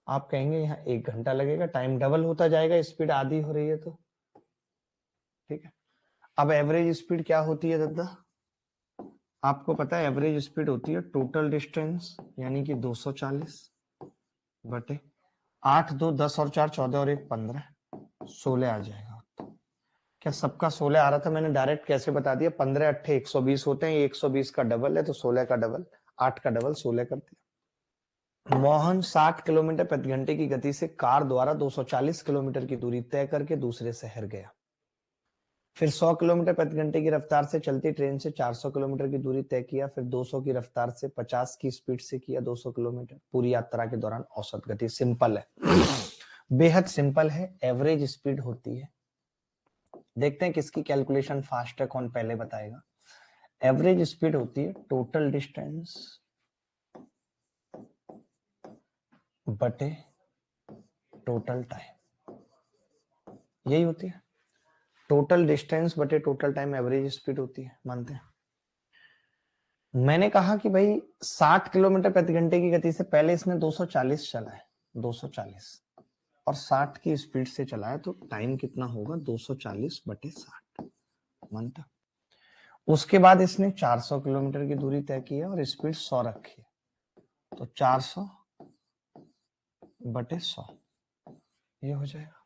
आप कहेंगे यहाँ 1 घंटा लगेगा, टाइम डबल होता जाएगा, स्पीड आधी हो रही है तो। ठीक है, अब एवरेज स्पीड क्या होती है दादा, आपको पता है एवरेज स्पीड होती है टोटल डिस्टेंस यानी कि 240 बटे 8, 2, 10 और 4 14 और 1 15, 16 आ जाएगा। क्या सबका 16 आ रहा था, मैंने डायरेक्ट कैसे बता दिया, 15 अट्ठे 120 होते हैं, 120 का डबल है तो 16 का डबल, 8 का डबल 16 कर दिया। मोहन 60 किलोमीटर प्रति घंटे की गति से कार द्वारा 240 किलोमीटर की दूरी तय करके दूसरे शहर गया। फिर 100 किलोमीटर प्रति घंटे की रफ्तार से चलती ट्रेन से 400 किलोमीटर की दूरी तय किया। फिर 200 की रफ्तार से 50 की स्पीड से किया 200 किलोमीटर। पूरी यात्रा के दौरान औसत गति, सिंपल है, बेहद सिंपल है, एवरेज स्पीड होती है। देखते हैं किसकी कैलकुलेशन फास्ट है, कौन पहले बताएगा। एवरेज स्पीड होती है टोटल डिस्टेंस बटे टोटल टाइम, यही होती है, टोटल डिस्टेंस बटे टोटल टाइम एवरेज स्पीड होती है, मानते हैं। मैंने कहा कि भाई 60 किलोमीटर प्रति घंटे की गति से पहले इसने 240 चला है, 240 और 60 की स्पीड से चला है, तो टाइम कितना होगा 240 बटे 60, मानता। उसके बाद इसने 400 किलोमीटर की दूरी तय की है और स्पीड 100 रखी है, तो 400 बटे 100 ये हो जाएगा।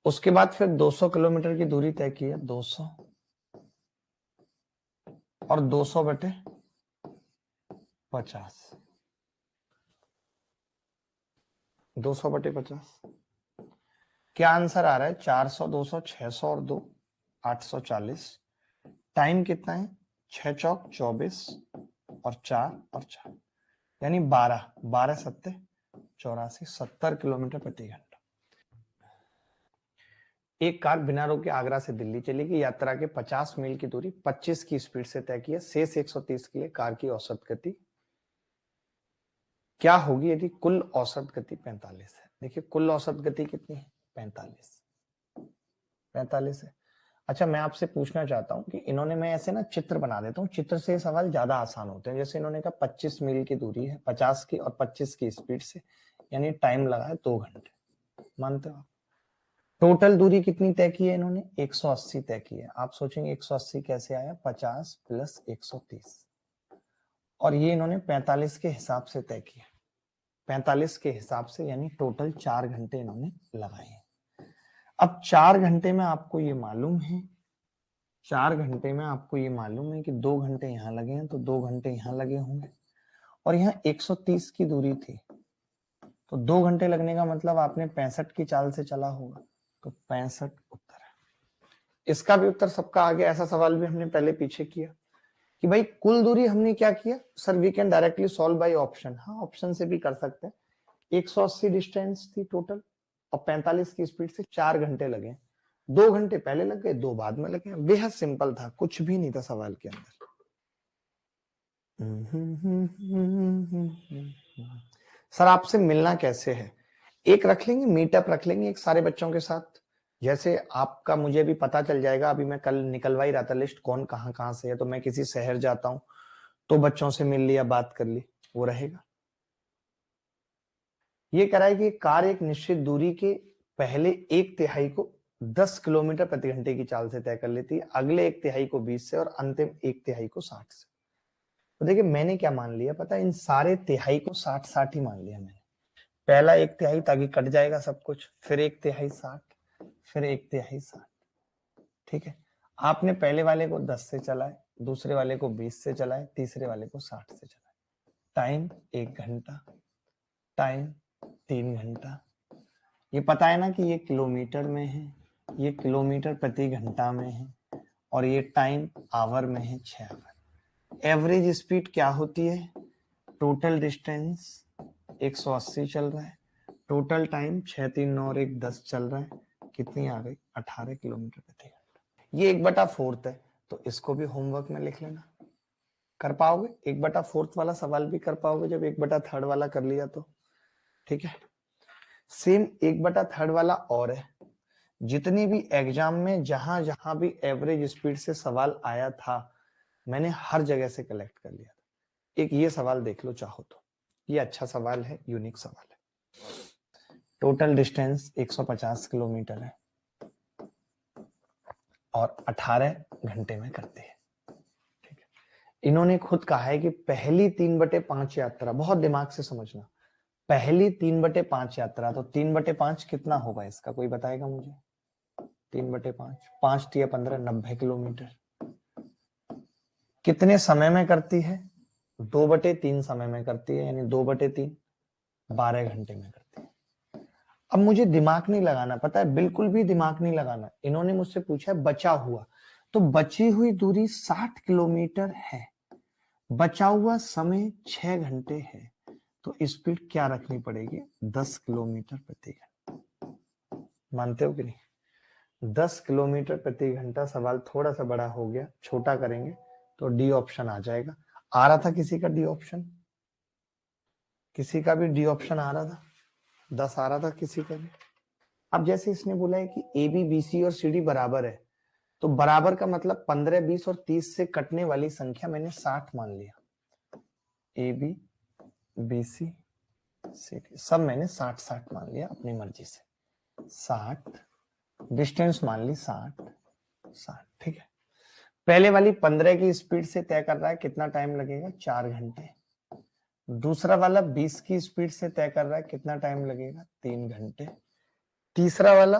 उसके बाद फिर 200 किलोमीटर की दूरी तय की है, 200 और 200 बटे 50, 200 बटे 50, क्या आंसर आ रहा है, 400, 200, 600 और 2 840। टाइम कितना है, 6 चौक 24 और 4 और 4 यानी 12, 12 सत्ते 84, 70 किलोमीटर प्रति घंटा। एक कार बिना रोके आगरा से दिल्ली चलेगी, यात्रा के 50 मील की दूरी 25 की स्पीड से तय की है। शेष 130 के लिए कार की औसत गति क्या होगी यदि कुल औसत गति 45 है। देखिए कुल औसत गति कितनी है, 45 है। अच्छा मैं आपसे पूछना चाहता हूं कि इन्होंने, मैं ऐसे ना चित्र बना देता हूँ, चित्र से सवाल ज्यादा आसान होते हैं। जैसे इन्होंने कहा 25 मील की दूरी है 50 की और 25 की स्पीड से, यानी टाइम लगा है 2 घंटे, मानते हो। टोटल दूरी कितनी तय की है इन्होंने, 180 तय की है। आप सोचेंगे 180 कैसे आया, 50 प्लस 130, और ये इन्होंने 45 के हिसाब से तय किया, 45 के हिसाब से, यानी टोटल 4 घंटे इन्होंने लगाए हैं। अब 4 घंटे में आपको ये मालूम है, 4 घंटे में आपको ये मालूम है कि 2 घंटे यहाँ लगे हैं तो 2 घंटे यहाँ लगे होंगे, और यहाँ 130 की दूरी थी तो 2 घंटे लगने का मतलब आपने 65 की चाल से चला होगा, तो 65 उत्तर है। इसका भी उत्तर सबका आ गया। ऐसा सवाल भी हमने पहले पीछे किया कि भाई कुल दूरी हमने क्या किया, sir we can directly solve by option. हाँ ऑप्शन से भी कर सकते हैं। 180 डिस्टेंस थी टोटल और 45 की स्पीड से 4 घंटे लगे, 2 घंटे पहले लग गए 2 बाद में लगे। बेहद सिंपल था, कुछ भी नहीं था सवाल के अंदर। सर आपसे मिलना कैसे है, एक रख लेंगे मीटअप रख लेंगे एक सारे बच्चों के साथ, जैसे आपका मुझे भी पता चल जाएगा। अभी मैं कल निकलवा ही रहा था लिस्ट कौन कहाँ कहाँ से है, तो मैं किसी शहर जाता हूँ तो बच्चों से मिल लिया, बात कर ली, वो रहेगा। ये कह रहा है कि कार एक निश्चित दूरी के पहले 1/3 को 10 किलोमीटर प्रति घंटे की चाल से तय कर लेती है, अगले 1/3 को 20 से और अंतिम 1/3 को 60 से। तो देखिए मैंने क्या मान लिया पता है, इन सारे तिहाई को 60-60 ही मान लिया मैंने। पहला 1/3 ताकि कट जाएगा सब कुछ, फिर 1/3 60, फिर 1/3 60। ठीक है, आपने पहले वाले को 10 से चलाए, दूसरे वाले को 20 से चलाए, तीसरे वाले को 60 से चलाए। टाइम 1 घंटा, टाइम 3 घंटा। ये पता है ना कि ये किलोमीटर में है, ये किलोमीटर प्रति घंटा में है, और ये टाइम आवर में है, 6 आवर। एवरेज स्पीड क्या होती है, टोटल डिस्टेंस 180 चल रहा है, टोटल टाइम 6 3 9 और 1 10 चल रहा है, कितनी आ गई 18 किलोमीटर प्रति घंटा। ये 1/4 है, तो इसको भी होमवर्क में लिख लेना। कर पाओगे? 1/4 वाला सवाल भी कर पाओगे जब 1/3 वाला कर लिया तो। ठीक है, सेम 1/3 वाला और है। जितनी भी एग्जाम में जहां जहां भी एवरेज स्पीड से सवाल आया था, मैंने हर जगह से कलेक्ट कर लिया था। एक ये सवाल देख लो चाहो तो, ये अच्छा सवाल है, यूनिक सवाल है। टोटल डिस्टेंस 150 किलोमीटर है और 18 घंटे में करते हैं। ठीक है, इन्होंने खुद कहा है कि पहली 3/5 यात्रा, बहुत दिमाग से समझना, पहली 3/5 यात्रा, तो 3/5 कितना होगा इसका, कोई बताएगा मुझे? 3/5, 5×3 = 15, 90 किलोमीटर। कितने समय में करती है? 2/3 समय में करती है, यानी 2/3 12 घंटे में करती है। अब मुझे दिमाग नहीं लगाना, पता है, बिल्कुल भी दिमाग नहीं लगाना। इन्होंने मुझसे पूछा बचा हुआ, तो बची हुई दूरी 60 किलोमीटर है, बचा हुआ समय 6 घंटे है, तो स्पीड क्या रखनी पड़ेगी? 10 किलोमीटर प्रति घंटा। मानते हो कि नहीं? 10 किलोमीटर प्रति घंटा। सवाल थोड़ा सा बड़ा हो गया, छोटा करेंगे तो डी ऑप्शन आ जाएगा। आ रहा था किसी का डी ऑप्शन? किसी का भी डी ऑप्शन आ रहा था? 10 आ रहा था किसी का भी? अब जैसे इसने बोला है कि ए बी बी सी और सी डी बराबर है, तो बराबर का मतलब 15, 20 और 30 से कटने वाली संख्या मैंने 60 मान लिया। A B B C C D सब मैंने 60 मान लिया अपनी मर्जी से। 60 डिस्टेंस मान ली, 60। ठीक है, पहले वाली 15 की स्पीड से तय कर रहा है कितना टाइम लगेगा? 4 घंटे। दूसरा वाला 20 की स्पीड से तय कर रहा है कितना टाइम लगेगा? 3 घंटे। तीसरा वाला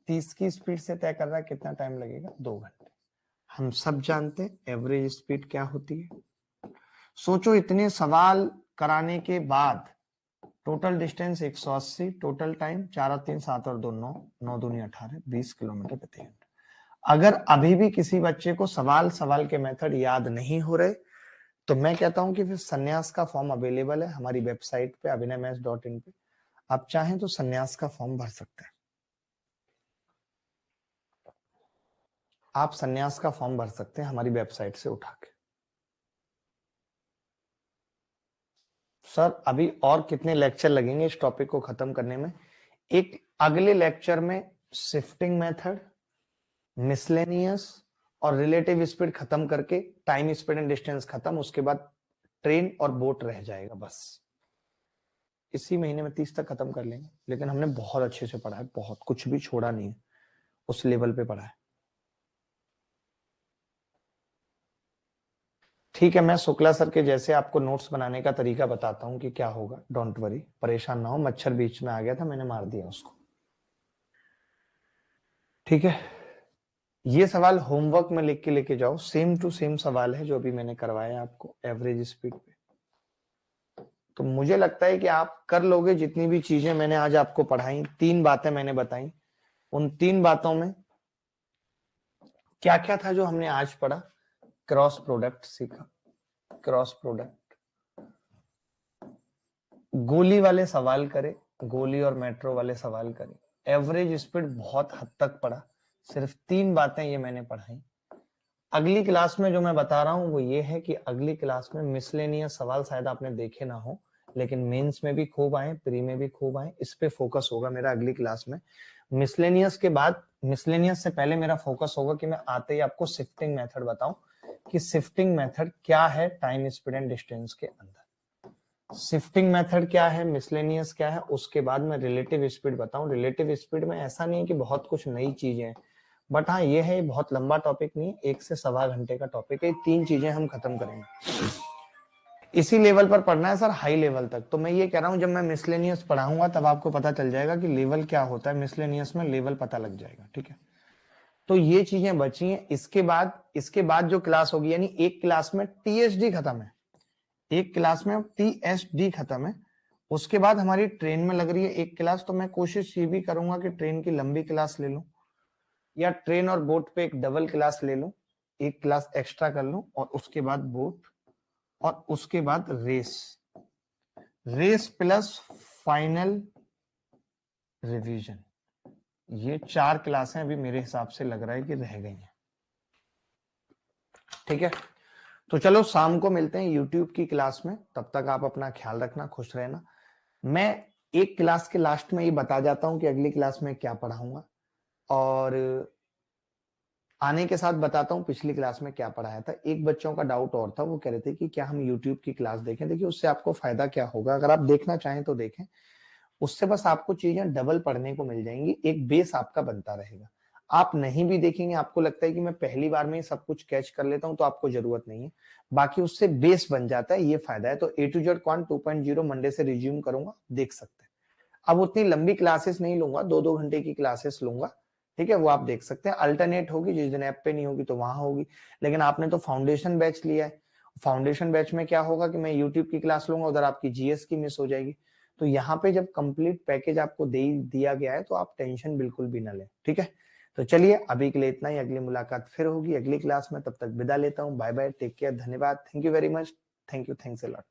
30 की स्पीड से तय कर रहा है कितना टाइम लगेगा? 2 घंटे। हम सब जानते हैं एवरेज स्पीड क्या होती है। सोचो, इतने सवाल कराने के बाद टोटल डिस्टेंस 180, टोटल टाइम 4 और 3 7 और 2 9, 9 दूनी 18, 20 किलोमीटर प्रति घंटा। अगर अभी भी किसी बच्चे को सवाल के मेथड याद नहीं हो रहे, तो मैं कहता हूं कि फिर संन्यास का फॉर्म अवेलेबल है हमारी वेबसाइट पे abhinaymaths.in पे। आप चाहें तो संन्यास का फॉर्म भर सकते हैं। आप संन्यास का फॉर्म भर सकते हैं हमारी वेबसाइट से उठा के। सर अभी और कितने लेक्चर लगेंगे इस टॉपिक को खत्म करने में? एक अगले लेक्चर में शिफ्टिंग मेथड, मिसलेनियस और रिलेटिव स्पीड खत्म करके टाइम स्पीड एंड डिस्टेंस खत्म, उसके बाद ट्रेन और बोट रह जाएगा। बस इसी महीने में 30 तक खत्म कर लेंगे। लेकिन हमने बहुत अच्छे से पढ़ा है, बहुत, कुछ भी छोड़ा नहीं है, उस लेवल पे पढ़ा है। ठीक है, मैं शुक्ला सर के जैसे आपको नोट्स बनाने का तरीका बताता हूं कि क्या होगा। डोंट वरी, परेशान ना हो। मच्छर बीच में आ गया था, मैंने मार दिया उसको। ठीक है, ये सवाल होमवर्क में लिख के लेके जाओ, सेम टू सेम सवाल है जो अभी मैंने करवाया आपको एवरेज स्पीड पे। तो मुझे लगता है कि आप कर लोगे जितनी भी चीजें मैंने आज आपको पढ़ाई। 3 बातें मैंने बताई, उन 3 बातों में क्या क्या था जो हमने आज पढ़ा? क्रॉस प्रोडक्ट सीखा, क्रॉस प्रोडक्ट, गोली वाले सवाल करे, गोली और मेट्रो वाले सवाल करे, एवरेज स्पीड बहुत हद तक पढ़ा। सिर्फ 3 बातें ये मैंने पढ़ाई। अगली क्लास में जो मैं बता रहा हूं वो ये है कि अगली क्लास में मिसलेनियस सवाल शायद आपने देखे ना हो, लेकिन मेंस में भी खूब आए, प्री में भी खूब आए। इस पे फोकस होगा मेरा अगली क्लास में। मिसलेनियस के बाद, मिसलेनियस से पहले मेरा फोकस होगा कि मैं आते ही आपको शिफ्टिंग मेथड बताऊं कि शिफ्टिंग मेथड क्या है टाइम स्पीड एंड डिस्टेंस के अंदर। शिफ्टिंग मेथड क्या है, मिसलेनियस क्या है, उसके बाद मैं रिलेटिव स्पीड बताऊं। रिलेटिव स्पीड में ऐसा नहीं है कि बहुत कुछ नई चीजें हैं, बट हाँ ये है, बहुत लंबा टॉपिक नहीं, 1 से सवा घंटे का टॉपिक है। 3 चीजें हम खत्म करेंगे। इसी लेवल पर पढ़ना है सर, हाई लेवल तक। तो मैं ये कह रहा हूं जब मैं मिसलेनियस पढ़ाऊंगा तब आपको पता चल जाएगा कि लेवल क्या होता है मिसलेनियस में, लेवल पता लग जाएगा। ठीक है, तो ये चीजें बची हैं। इसके बाद जो क्लास होगी, यानी एक क्लास में टीएसडी खत्म है, एक क्लास में टीएसडी खत्म है। उसके बाद हमारी ट्रेन में लग रही है एक क्लास, तो मैं कोशिश ये भी करूंगा कि ट्रेन की लंबी क्लास ले लूं, या ट्रेन और बोट पे एक डबल क्लास ले लूं, एक क्लास एक्स्ट्रा कर लूं, और उसके बाद बोट, और उसके बाद race, race plus final revision. ये 4 क्लासें अभी मेरे हिसाब से लग रहा है कि रह गई हैं। ठीक है, तो चलो शाम को मिलते हैं यूट्यूब की क्लास में, तब तक आप अपना ख्याल रखना, खुश रहना। मैं एक क्लास के लास्ट में ये बता जाता हूँ कि अगली क्लास में क्या पढ़ाऊंगा, और आने के साथ बताता हूँ पिछली क्लास में क्या पढ़ाया था। एक बच्चों का डाउट और था, वो कह रहे थे कि क्या हम यूट्यूब की क्लास देखें। देखिए उससे आपको फायदा क्या होगा, अगर आप देखना चाहें तो देखें, उससे बस आपको चीजें डबल पढ़ने को मिल जाएंगी, एक बेस आपका बनता रहेगा। आप नहीं भी देखेंगे, आपको लगता है कि मैं पहली बार में ही सब कुछ कैच कर लेता हूं, तो आपको जरूरत नहीं है, बाकी उससे बेस बन जाता है, ये फायदा है। तो ए टू जेड क्वांट 2.0 मंडे से रिज्यूम करूंगा, देख सकते हैं। अब उतनी लंबी क्लासेस नहीं लूंगा, 2-2 घंटे की क्लासेस लूंगा, ठीक है, वो आप देख सकते हैं। अल्टरनेट होगी, जिस दिन ऐप पे नहीं होगी तो वहां होगी। लेकिन आपने तो फाउंडेशन बैच लिया है, फाउंडेशन बैच में क्या होगा कि मैं यूट्यूब की क्लास लूंगा, उधर आपकी जीएस की मिस हो जाएगी। तो यहाँ पे जब कंप्लीट पैकेज आपको दे दिया गया है तो आप टेंशन बिल्कुल भी ना लें, ठीक है। तो चलिए अभी के लिए इतना ही, अगली मुलाकात फिर होगी अगली क्लास में, तब तक विदा लेता हूँ, बाय बाय, टेक केयर, धन्यवाद, thank you very much, thank you, thanks a lot.